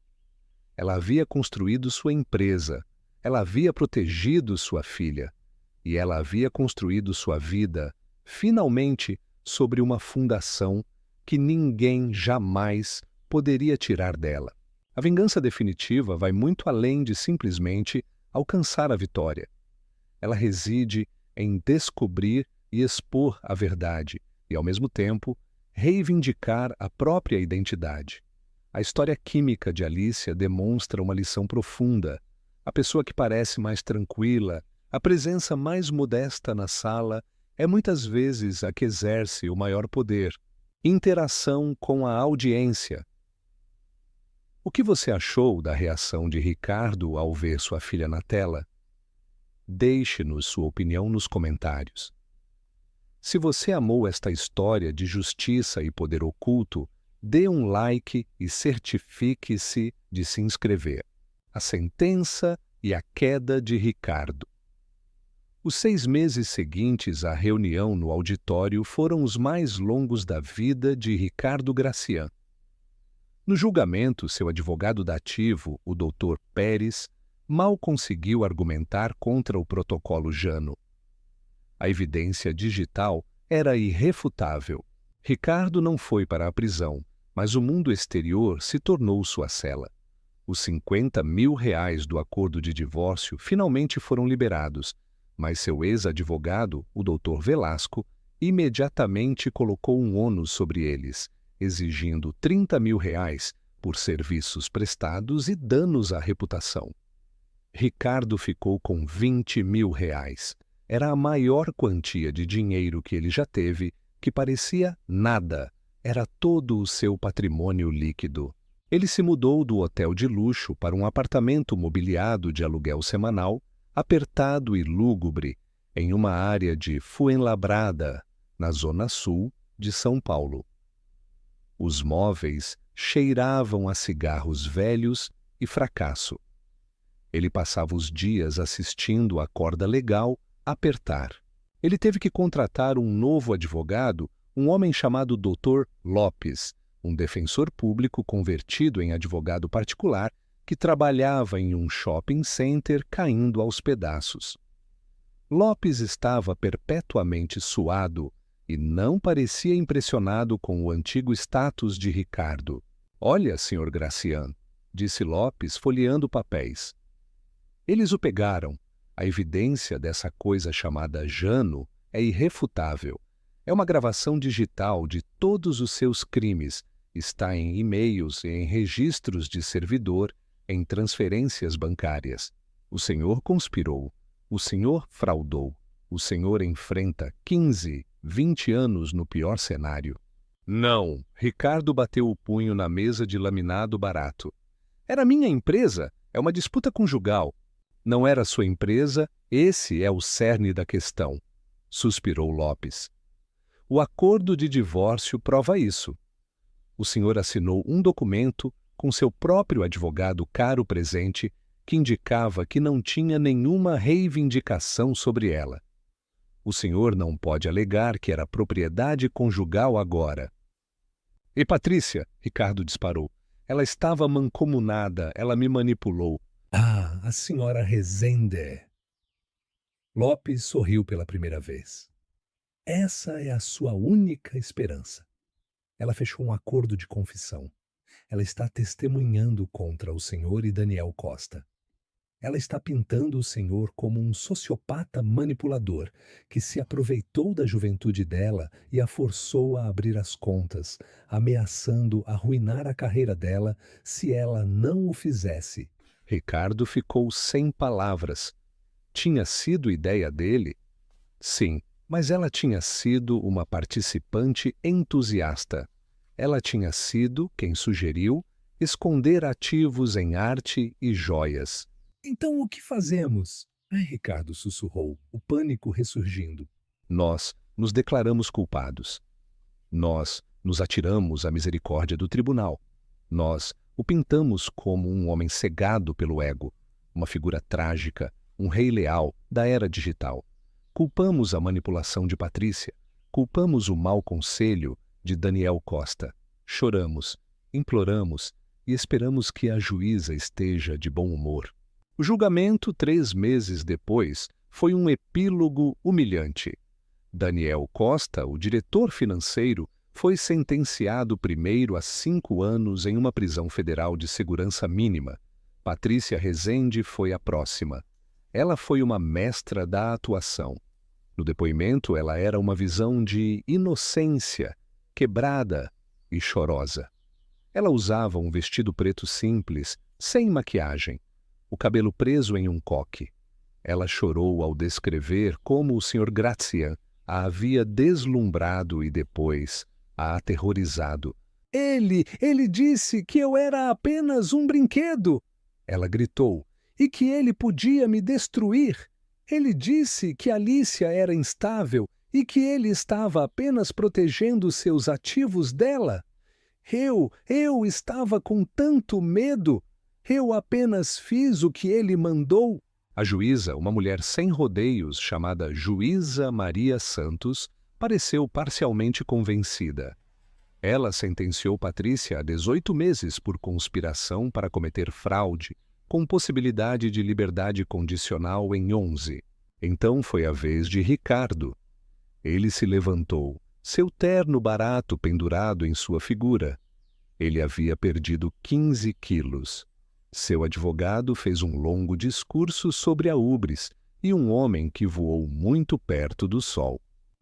Ela havia construído sua empresa, ela havia protegido sua filha, e ela havia construído sua vida, finalmente, sobre uma fundação que ninguém jamais poderia tirar dela. A vingança definitiva vai muito além de simplesmente alcançar a vitória. Ela reside em descobrir e expor a verdade e, ao mesmo tempo, reivindicar a própria identidade. A história química de Alicia demonstra uma lição profunda. A pessoa que parece mais tranquila, a presença mais modesta na sala, é muitas vezes a que exerce o maior poder. Interação com a audiência. O que você achou da reação de Ricardo ao ver sua filha na tela? Deixe-nos sua opinião nos comentários. Se você amou esta história de justiça e poder oculto, dê um like e certifique-se de se inscrever. A sentença e a queda de Ricardo. Os 6 meses seguintes à reunião no auditório foram os mais longos da vida de Ricardo Gracian. No julgamento, seu advogado dativo, o Dr. Pérez, mal conseguiu argumentar contra o protocolo Jano. A evidência digital era irrefutável. Ricardo não foi para a prisão, mas o mundo exterior se tornou sua cela. Os R$ 50 mil do acordo de divórcio finalmente foram liberados, mas seu ex-advogado, o Dr. Velasco, imediatamente colocou um ônus sobre eles, exigindo R$ 30 mil por serviços prestados e danos à reputação. Ricardo ficou com R$ 20 mil. Era a maior quantia de dinheiro que ele já teve, que parecia nada. Era todo o seu patrimônio líquido. Ele se mudou do hotel de luxo para um apartamento mobiliado de aluguel semanal, apertado e lúgubre, em uma área de Fuenlabrada, na zona sul de São Paulo. Os móveis cheiravam a cigarros velhos e fracasso. Ele passava os dias assistindo a corda legal apertar. Ele teve que contratar um novo advogado, um homem chamado Dr. Lopes, um defensor público convertido em advogado particular que trabalhava em um shopping center caindo aos pedaços. Lopes estava perpetuamente suado e não parecia impressionado com o antigo status de Ricardo. "Olha, Sr. Gracian", disse Lopes, folheando papéis. Eles o pegaram. A evidência dessa coisa chamada Jano é irrefutável. É uma gravação digital de todos os seus crimes. Está em e-mails, em registros de servidor, em transferências bancárias. O senhor conspirou. O senhor fraudou. O senhor enfrenta 15, 20 anos no pior cenário. Não, Ricardo bateu o punho na mesa de laminado barato. Era minha empresa, é uma disputa conjugal. Não era sua empresa, esse é o cerne da questão, suspirou Lopes. O acordo de divórcio prova isso. O senhor assinou um documento com seu próprio advogado caro presente que indicava que não tinha nenhuma reivindicação sobre ela. O senhor não pode alegar que era propriedade conjugal agora. E Patrícia, Ricardo disparou, ela estava mancomunada, ela me manipulou. Ah, a senhora Rezende. Lopes sorriu pela primeira vez. Essa é a sua única esperança. Ela fechou um acordo de confissão. Ela está testemunhando contra o senhor e Daniel Costa. Ela está pintando o senhor como um sociopata manipulador que se aproveitou da juventude dela e a forçou a abrir as contas, ameaçando arruinar a carreira dela se ela não o fizesse. Ricardo ficou sem palavras. Tinha sido ideia dele? Sim, mas ela tinha sido uma participante entusiasta. Ela tinha sido quem sugeriu esconder ativos em arte e joias. Então o que fazemos? Ai, Ricardo sussurrou, o pânico ressurgindo. Nós nos declaramos culpados. Nós nos atiramos à misericórdia do tribunal. Nós o pintamos como um homem cegado pelo ego, uma figura trágica, um rei leal da era digital. Culpamos a manipulação de Patrícia, culpamos o mau conselho de Daniel Costa. Choramos, imploramos e esperamos que a juíza esteja de bom humor. O julgamento, 3 meses depois, foi um epílogo humilhante. Daniel Costa, o diretor financeiro, foi sentenciado primeiro a 5 anos em uma prisão federal de segurança mínima. Patrícia Rezende foi a próxima. Ela foi uma mestra da atuação. No depoimento, ela era uma visão de inocência, quebrada e chorosa. Ela usava um vestido preto simples, sem maquiagem, o cabelo preso em um coque. Ela chorou ao descrever como o Sr. Gracian a havia deslumbrado e depois a aterrorizado. Ele disse que eu era apenas um brinquedo, ela gritou, e que ele podia me destruir. Ele disse que Alicia era instável e que ele estava apenas protegendo seus ativos dela. Eu estava com tanto medo. Eu apenas fiz o que ele mandou. A juíza, uma mulher sem rodeios chamada Juíza Maria Santos, pareceu parcialmente convencida. Ela sentenciou Patrícia a 18 meses por conspiração para cometer fraude, com possibilidade de liberdade condicional em 11. Então foi a vez de Ricardo. Ele se levantou, seu terno barato pendurado em sua figura. Ele havia perdido 15 quilos. Seu advogado fez um longo discurso sobre a ubres e um homem que voou muito perto do sol.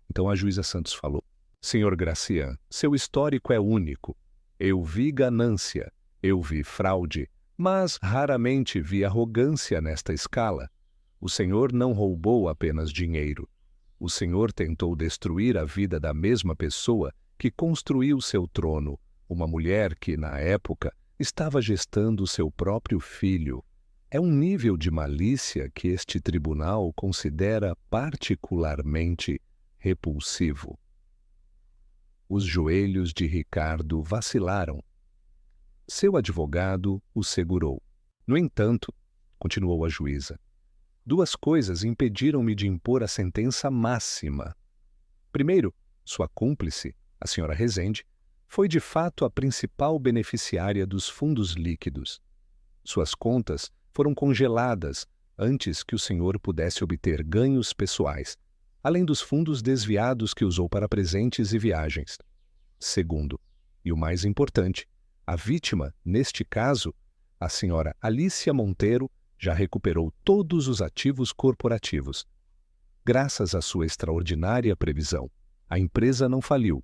Então a juíza Santos falou: Senhor Gracian, seu histórico é único. Eu vi ganância, eu vi fraude, mas raramente vi arrogância nesta escala. O senhor não roubou apenas dinheiro. O senhor tentou destruir a vida da mesma pessoa que construiu seu trono, uma mulher que, na época, estava gestando seu próprio filho. É um nível de malícia que este tribunal considera particularmente repulsivo. Os joelhos de Ricardo vacilaram. Seu advogado o segurou. No entanto, continuou a juíza, duas coisas impediram-me de impor a sentença máxima. Primeiro, sua cúmplice, a senhora Rezende, foi de fato a principal beneficiária dos fundos líquidos. Suas contas foram congeladas antes que o senhor pudesse obter ganhos pessoais, além dos fundos desviados que usou para presentes e viagens. Segundo, e o mais importante, a vítima, neste caso, a senhora Alicia Monteiro, já recuperou todos os ativos corporativos. Graças à sua extraordinária previsão, a empresa não faliu.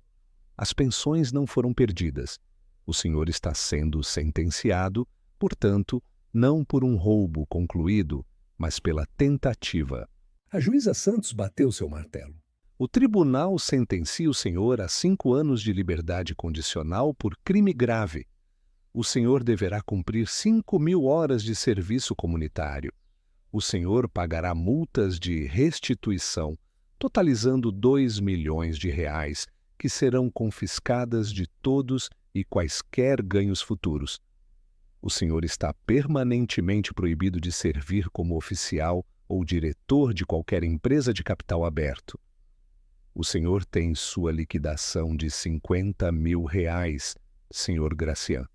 As pensões não foram perdidas. O senhor está sendo sentenciado, portanto, não por um roubo concluído, mas pela tentativa. A juíza Santos bateu seu martelo. O tribunal sentencia o senhor a 5 anos de liberdade condicional por crime grave. O senhor deverá cumprir 5.000 horas de serviço comunitário. O senhor pagará multas de restituição, totalizando 2 milhões de reais, que serão confiscadas de todos e quaisquer ganhos futuros. O senhor está permanentemente proibido de servir como oficial ou diretor de qualquer empresa de capital aberto. O senhor tem sua liquidação de 50.000 reais, senhor Gracian.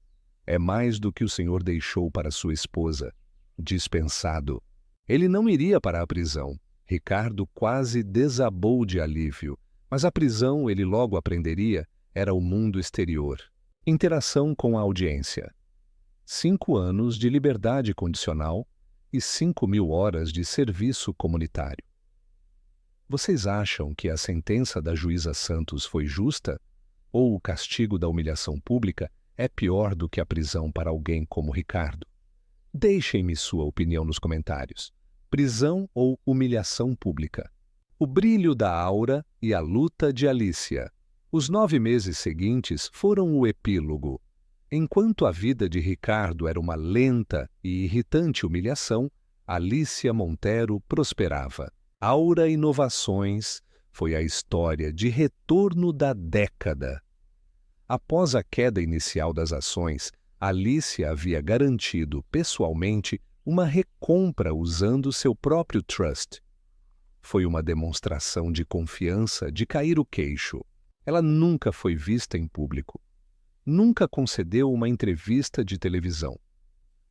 É mais do que o senhor deixou para sua esposa. Dispensado. Ele não iria para a prisão. Ricardo quase desabou de alívio, mas a prisão, ele logo aprenderia, era o mundo exterior. Interação com a audiência. 5 anos de liberdade condicional e 5.000 horas de serviço comunitário. Vocês acham que a sentença da juíza Santos foi justa? Ou o castigo da humilhação pública é pior do que a prisão para alguém como Ricardo? Deixem-me sua opinião nos comentários. Prisão ou humilhação pública? O brilho da aura e a luta de Alicia. Os 9 meses seguintes foram o epílogo. Enquanto a vida de Ricardo era uma lenta e irritante humilhação, Alicia Monteiro prosperava. Aura Inovações foi a história de retorno da década. Após a queda inicial das ações, Alicia havia garantido pessoalmente uma recompra usando seu próprio trust. Foi uma demonstração de confiança de cair o queixo. Ela nunca foi vista em público. Nunca concedeu uma entrevista de televisão.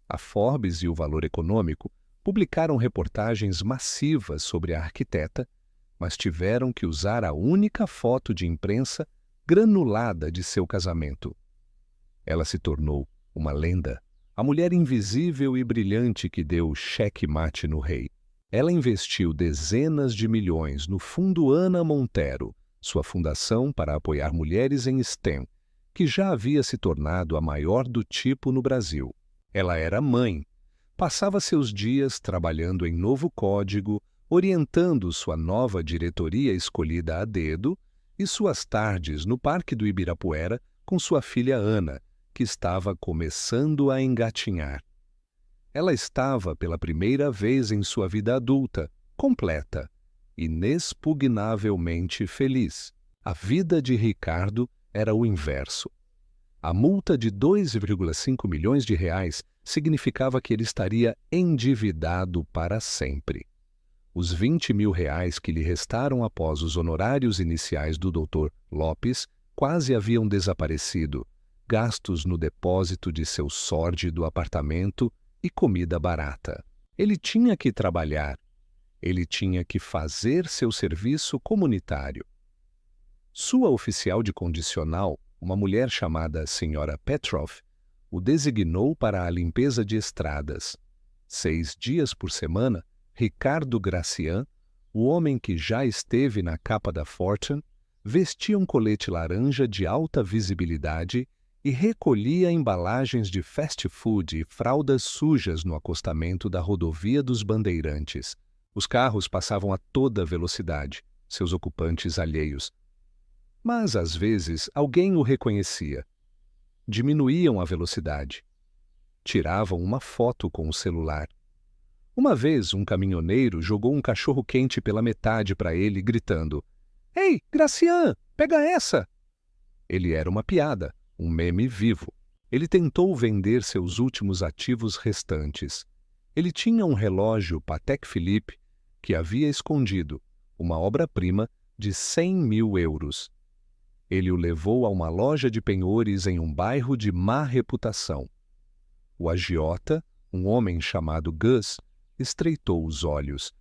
A Forbes e o Valor Econômico publicaram reportagens massivas sobre a arquiteta, mas tiveram que usar a única foto de imprensa granulada de seu casamento. Ela se tornou uma lenda, a mulher invisível e brilhante que deu cheque-mate no rei. Ela investiu dezenas de milhões no Fundo Ana Monteiro, sua fundação para apoiar mulheres em STEM, que já havia se tornado a maior do tipo no Brasil. Ela era mãe. Passava seus dias trabalhando em novo código, orientando sua nova diretoria escolhida a dedo, e suas tardes no Parque do Ibirapuera com sua filha Ana, que estava começando a engatinhar. Ela estava pela primeira vez em sua vida adulta, completa, inexpugnavelmente feliz. A vida de Ricardo era o inverso. A multa de 2,5 milhões de reais significava que ele estaria endividado para sempre. Os 20.000 reais que lhe restaram após os honorários iniciais do Dr. Lopes quase haviam desaparecido, gastos no depósito de seu sórdido apartamento e comida barata. Ele tinha que trabalhar. Ele tinha que fazer seu serviço comunitário. Sua oficial de condicional, uma mulher chamada Sra. Petrov, o designou para a limpeza de estradas. 6 dias por semana, Ricardo Gracian, o homem que já esteve na capa da Fortune, vestia um colete laranja de alta visibilidade e recolhia embalagens de fast food e fraldas sujas no acostamento da rodovia dos Bandeirantes. Os carros passavam a toda velocidade, seus ocupantes alheios. Mas, às vezes, alguém o reconhecia. Diminuíam a velocidade. Tiravam uma foto com o celular. Uma vez, um caminhoneiro jogou um cachorro-quente pela metade para ele, gritando: "Ei, Gracian, pega essa!" Ele era uma piada, um meme vivo. Ele tentou vender seus últimos ativos restantes. Ele tinha um relógio Patek Philippe que havia escondido, uma obra-prima de 100 mil euros. Ele o levou a uma loja de penhores em um bairro de má reputação. O agiota, um homem chamado Gus, estreitou os olhos.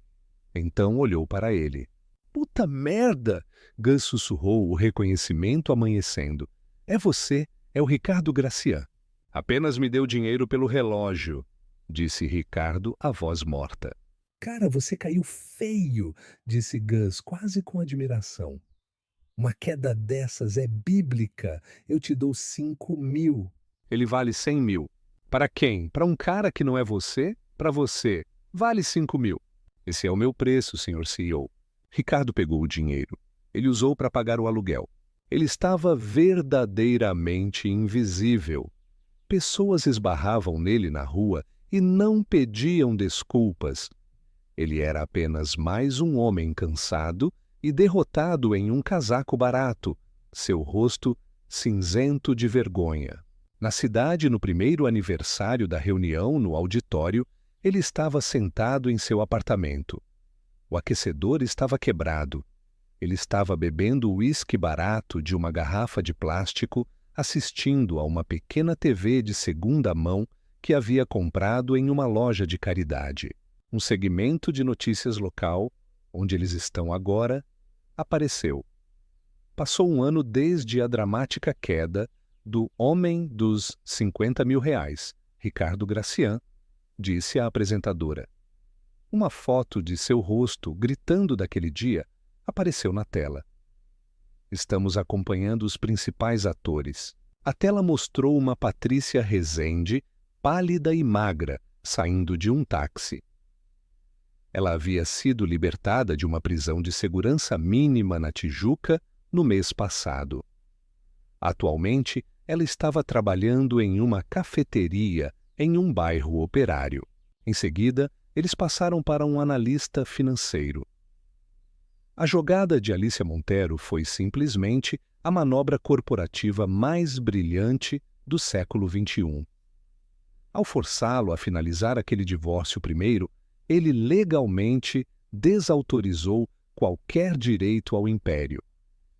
Então olhou para ele. "Puta merda!" Gus sussurrou, o reconhecimento amanhecendo. "É você, é o Ricardo Gracian." "Apenas me deu dinheiro pelo relógio", disse Ricardo, a voz morta. Cara, você caiu feio, disse Gus, quase com admiração. Uma queda dessas é bíblica. Eu te dou 5.000. "Ele vale 100 mil. Para quem? Para um cara que não é você? Para você. Vale 5 mil. Esse é o meu preço, senhor CEO." Ricardo pegou o dinheiro. Ele usou para pagar o aluguel. Ele estava verdadeiramente invisível. Pessoas esbarravam nele na rua e não pediam desculpas. Ele era apenas mais um homem cansado e derrotado em um casaco barato, seu rosto cinzento de vergonha. Na cidade, no primeiro aniversário da reunião no auditório, ele estava sentado em seu apartamento. O aquecedor estava quebrado. Ele estava bebendo uísque barato de uma garrafa de plástico, assistindo a uma pequena TV de segunda mão que havia comprado em uma loja de caridade. Um segmento de notícias local, onde eles estão agora, apareceu. Passou um ano desde a dramática queda do homem dos 50 mil reais, Ricardo Gracian, disse a apresentadora. Uma foto de seu rosto, gritando daquele dia, apareceu na tela. Estamos acompanhando os principais atores. A tela mostrou uma Patrícia Rezende, pálida e magra, saindo de um táxi. Ela havia sido libertada de uma prisão de segurança mínima na Tijuca no mês passado. Atualmente, ela estava trabalhando em uma cafeteria em um bairro operário. Em seguida, eles passaram para um analista financeiro. A jogada de Alicia Montero foi simplesmente a manobra corporativa mais brilhante do século XXI. Ao forçá-lo a finalizar aquele divórcio primeiro, ele legalmente desautorizou qualquer direito ao império.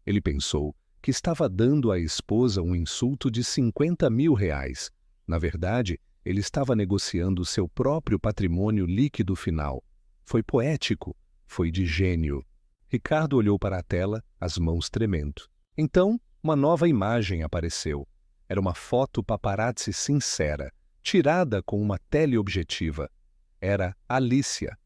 Ele pensou que estava dando à esposa um insulto de 50 mil reais. Na verdade, ele estava negociando seu próprio patrimônio líquido final. Foi poético, foi de gênio. Ricardo olhou para a tela, as mãos tremendo. Então, uma nova imagem apareceu. Era uma foto paparazzi sincera, tirada com uma teleobjetiva. Era Alicia.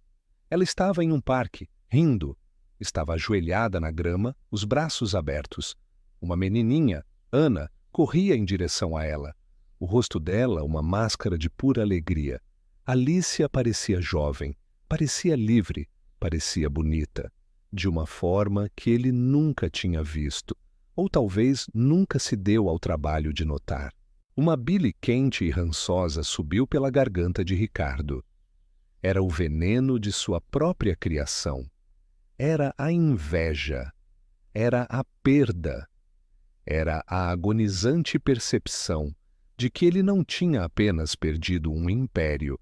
Ela estava em um parque, rindo. Estava ajoelhada na grama, os braços abertos. Uma menininha, Ana, corria em direção a ela. O rosto dela, uma máscara de pura alegria. Alicia parecia jovem, parecia livre, parecia bonita, de uma forma que ele nunca tinha visto, ou talvez nunca se deu ao trabalho de notar. Uma bile quente e rançosa subiu pela garganta de Ricardo. Era o veneno de sua própria criação. Era a inveja. Era a perda. Era a agonizante percepção de que ele não tinha apenas perdido um império,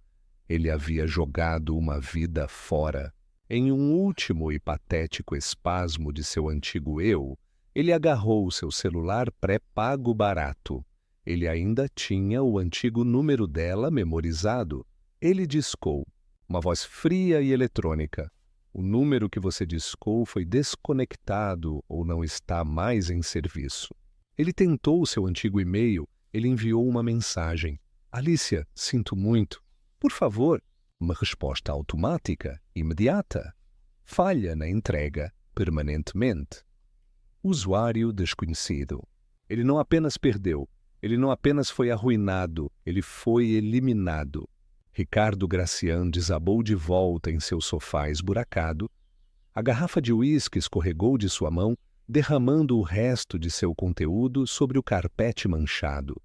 ele havia jogado uma vida fora. Em um último e patético espasmo de seu antigo eu, ele agarrou seu celular pré-pago barato. Ele ainda tinha o antigo número dela memorizado. Ele discou. Uma voz fria e eletrônica. O número que você discou foi desconectado ou não está mais em serviço. Ele tentou seu antigo e-mail. Ele enviou uma mensagem. Alicia, sinto muito. Por favor, uma resposta automática, imediata. Falha na entrega, permanentemente. Usuário desconhecido. Ele não apenas perdeu, ele não apenas foi arruinado, ele foi eliminado. Ricardo Gracian desabou de volta em seu sofá esburacado. A garrafa de uísque escorregou de sua mão, derramando o resto de seu conteúdo sobre o carpete manchado.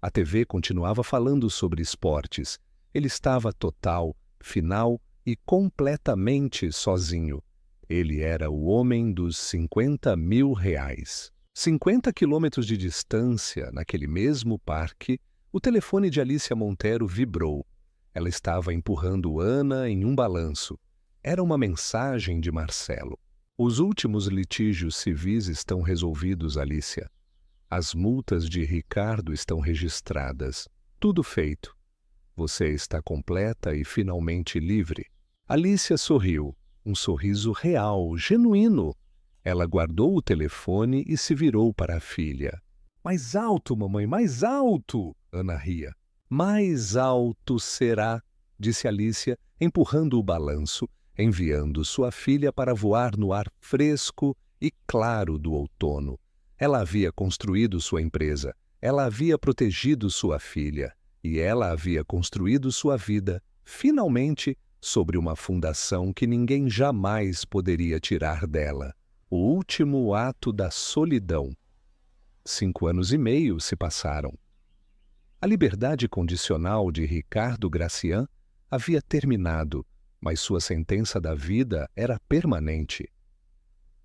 A TV continuava falando sobre esportes. Ele estava total, final e completamente sozinho. Ele era o homem dos 50 mil reais. 50 quilômetros de distância, naquele mesmo parque, o telefone de Alicia Montero vibrou. Ela estava empurrando Ana em um balanço. Era uma mensagem de Marcelo. Os últimos litígios civis estão resolvidos, Alicia. As multas de Ricardo estão registradas. Tudo feito. Você está completa e finalmente livre. Alicia sorriu. Um sorriso real, genuíno. Ela guardou o telefone e se virou para a filha. Mais alto, mamãe, mais alto! Ana ria. Mais alto será, disse Alicia, empurrando o balanço, enviando sua filha para voar no ar fresco e claro do outono. Ela havia construído sua empresa, ela havia protegido sua filha, e ela havia construído sua vida, finalmente, sobre uma fundação que ninguém jamais poderia tirar dela. O último ato da solidão. 5 anos e meio se passaram. A liberdade condicional de Ricardo Gracian havia terminado, mas sua sentença da vida era permanente.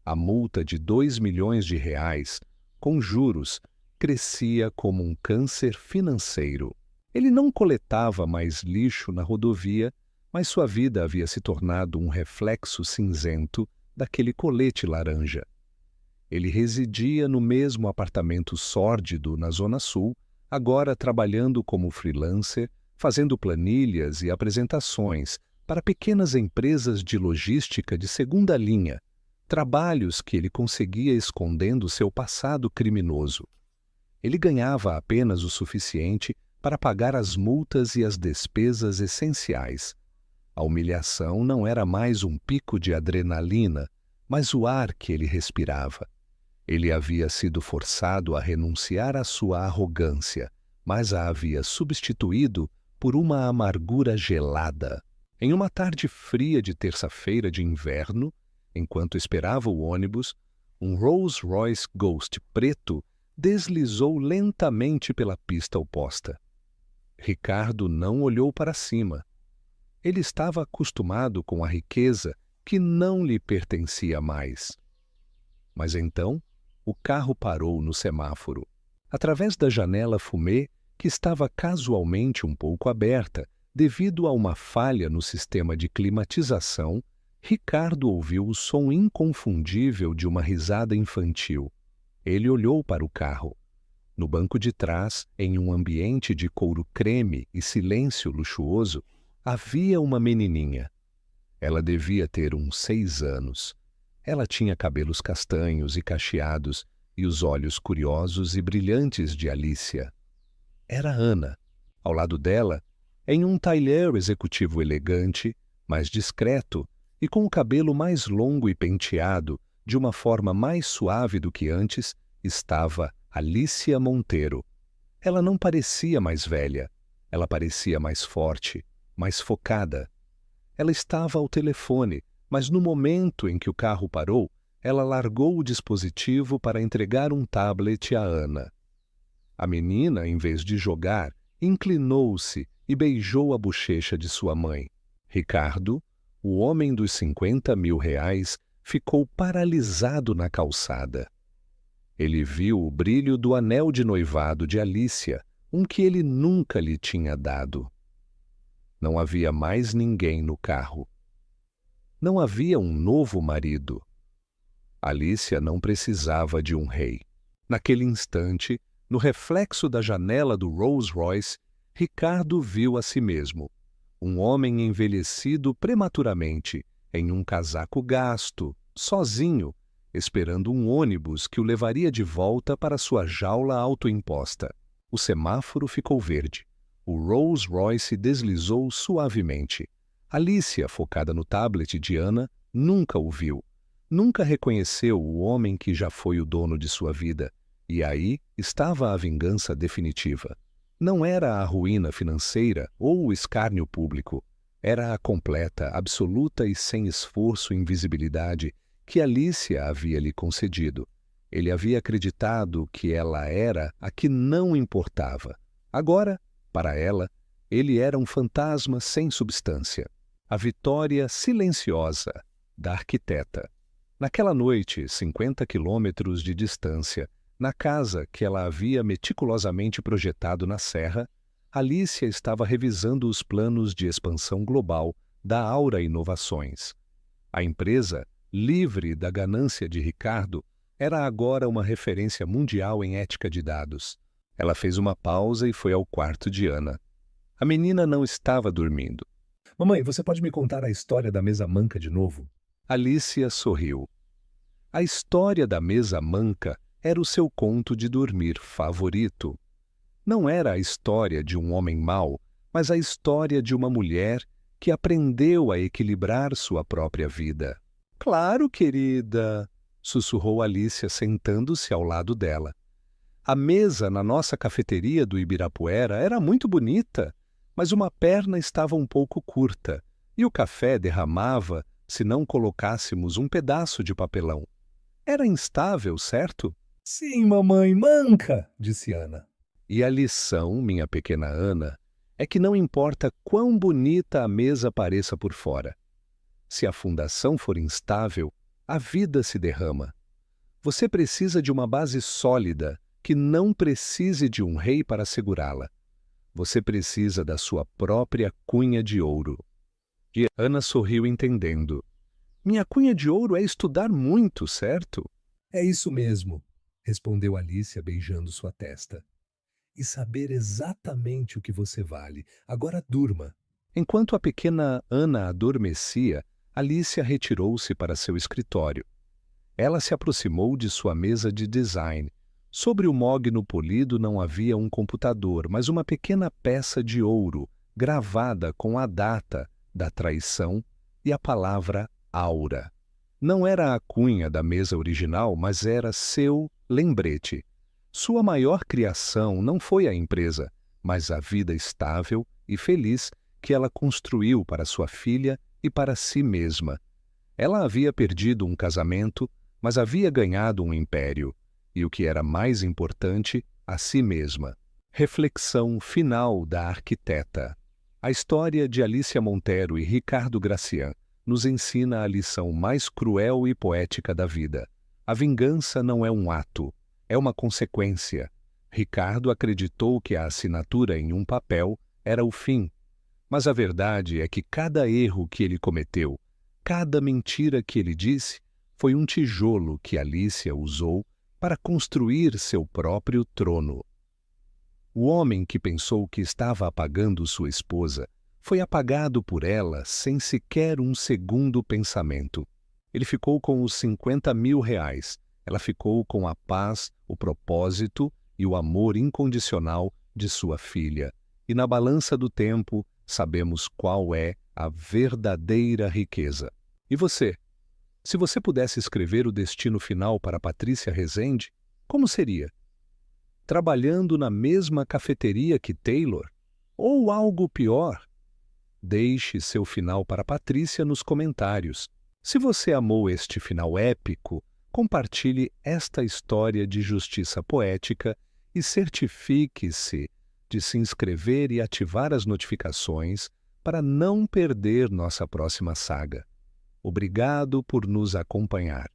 A multa de 2 milhões de reais, com juros, crescia como um câncer financeiro. Ele não coletava mais lixo na rodovia, mas sua vida havia se tornado um reflexo cinzento daquele colete laranja. Ele residia no mesmo apartamento sórdido na Zona Sul, agora trabalhando como freelancer, fazendo planilhas e apresentações para pequenas empresas de logística de segunda linha, trabalhos que ele conseguia escondendo seu passado criminoso. Ele ganhava apenas o suficiente para pagar as multas e as despesas essenciais. A humilhação não era mais um pico de adrenalina, mas o ar que ele respirava. Ele havia sido forçado a renunciar à sua arrogância, mas a havia substituído por uma amargura gelada. Em uma tarde fria de terça-feira de inverno, enquanto esperava o ônibus, um Rolls-Royce Ghost preto deslizou lentamente pela pista oposta. Ricardo não olhou para cima. Ele estava acostumado com a riqueza que não lhe pertencia mais. Mas então, o carro parou no semáforo. Através da janela fumê, que estava casualmente um pouco aberta, devido a uma falha no sistema de climatização, Ricardo ouviu o som inconfundível de uma risada infantil. Ele olhou para o carro. No banco de trás, em um ambiente de couro creme e silêncio luxuoso, havia uma menininha. Ela devia ter uns 6 anos. Ela tinha cabelos castanhos e cacheados e os olhos curiosos e brilhantes de Alicia. Era Ana. Ao lado dela, em um tailleur executivo elegante, mais discreto e com o cabelo mais longo e penteado, de uma forma mais suave do que antes, estava Alicia Montero. Ela não parecia mais velha. Ela parecia mais forte, mais focada. Ela estava ao telefone, mas no momento em que o carro parou, ela largou o dispositivo para entregar um tablet a Ana. A menina, em vez de jogar, inclinou-se e beijou a bochecha de sua mãe. Ricardo, o homem dos 50 mil reais, ficou paralisado na calçada. Ele viu o brilho do anel de noivado de Alicia, um que ele nunca lhe tinha dado. Não havia mais ninguém no carro. Não havia um novo marido. Alicia não precisava de um rei. Naquele instante, no reflexo da janela do Rolls-Royce, Ricardo viu a si mesmo. Um homem envelhecido prematuramente, em um casaco gasto, sozinho, esperando um ônibus que o levaria de volta para sua jaula autoimposta. O semáforo ficou verde. O Rolls-Royce deslizou suavemente. Alicia, focada no tablet de Ana, nunca o viu. Nunca reconheceu o homem que já foi o dono de sua vida. E aí estava a vingança definitiva. Não era a ruína financeira ou o escárnio público. Era a completa, absoluta e sem esforço invisibilidade que Alicia havia lhe concedido. Ele havia acreditado que ela era a que não importava. Agora, para ela, ele era um fantasma sem substância. A vitória silenciosa da arquiteta. Naquela noite, 50 quilômetros de distância, na casa que ela havia meticulosamente projetado na serra, Alicia estava revisando os planos de expansão global da Aura Inovações. A empresa, livre da ganância de Ricardo, era agora uma referência mundial em ética de dados. Ela fez uma pausa e foi ao quarto de Ana. A menina não estava dormindo. Mamãe, você pode me contar a história da mesa manca de novo? Alicia sorriu. A história da mesa manca era o seu conto de dormir favorito. Não era a história de um homem mau, mas a história de uma mulher que aprendeu a equilibrar sua própria vida. Claro, querida, sussurrou Alicia sentando-se ao lado dela. A mesa na nossa cafeteria do Ibirapuera era muito bonita, mas uma perna estava um pouco curta e o café derramava se não colocássemos um pedaço de papelão. Era instável, certo? Sim, mamãe, manca, disse Ana. E a lição, minha pequena Ana, é que não importa quão bonita a mesa pareça por fora. Se a fundação for instável, a vida se derrama. Você precisa de uma base sólida que não precise de um rei para segurá-la. Você precisa da sua própria cunha de ouro. E Ana sorriu entendendo. Minha cunha de ouro é estudar muito, certo? É isso mesmo, respondeu Alicia beijando sua testa. E saber exatamente o que você vale. Agora durma. Enquanto a pequena Ana adormecia, Alicia retirou-se para seu escritório. Ela se aproximou de sua mesa de design. Sobre o mogno polido não havia um computador, mas uma pequena peça de ouro, gravada com a data da traição e a palavra Aura. Não era a cunha da mesa original, mas era seu lembrete. Sua maior criação não foi a empresa, mas a vida estável e feliz que ela construiu para sua filha e para si mesma. Ela havia perdido um casamento, mas havia ganhado um império. E o que era mais importante, a si mesma. Reflexão final da arquiteta. A história de Alicia Montero e Ricardo Gracian nos ensina a lição mais cruel e poética da vida. A vingança não é um ato, é uma consequência. Ricardo acreditou que a assinatura em um papel era o fim. Mas a verdade é que cada erro que ele cometeu, cada mentira que ele disse, foi um tijolo que Alicia usou para construir seu próprio trono. O homem que pensou que estava apagando sua esposa foi apagado por ela sem sequer um segundo pensamento. Ele ficou com os 50 mil reais, ela ficou com a paz, o propósito e o amor incondicional de sua filha. E na balança do tempo, sabemos qual é a verdadeira riqueza. E você? Se você pudesse escrever o destino final para Patrícia Rezende, como seria? Trabalhando na mesma cafeteria que Taylor? Ou algo pior? Deixe seu final para Patrícia nos comentários. Se você amou este final épico, compartilhe esta história de justiça poética e certifique-se de se inscrever e ativar as notificações para não perder nossa próxima saga. Obrigado por nos acompanhar.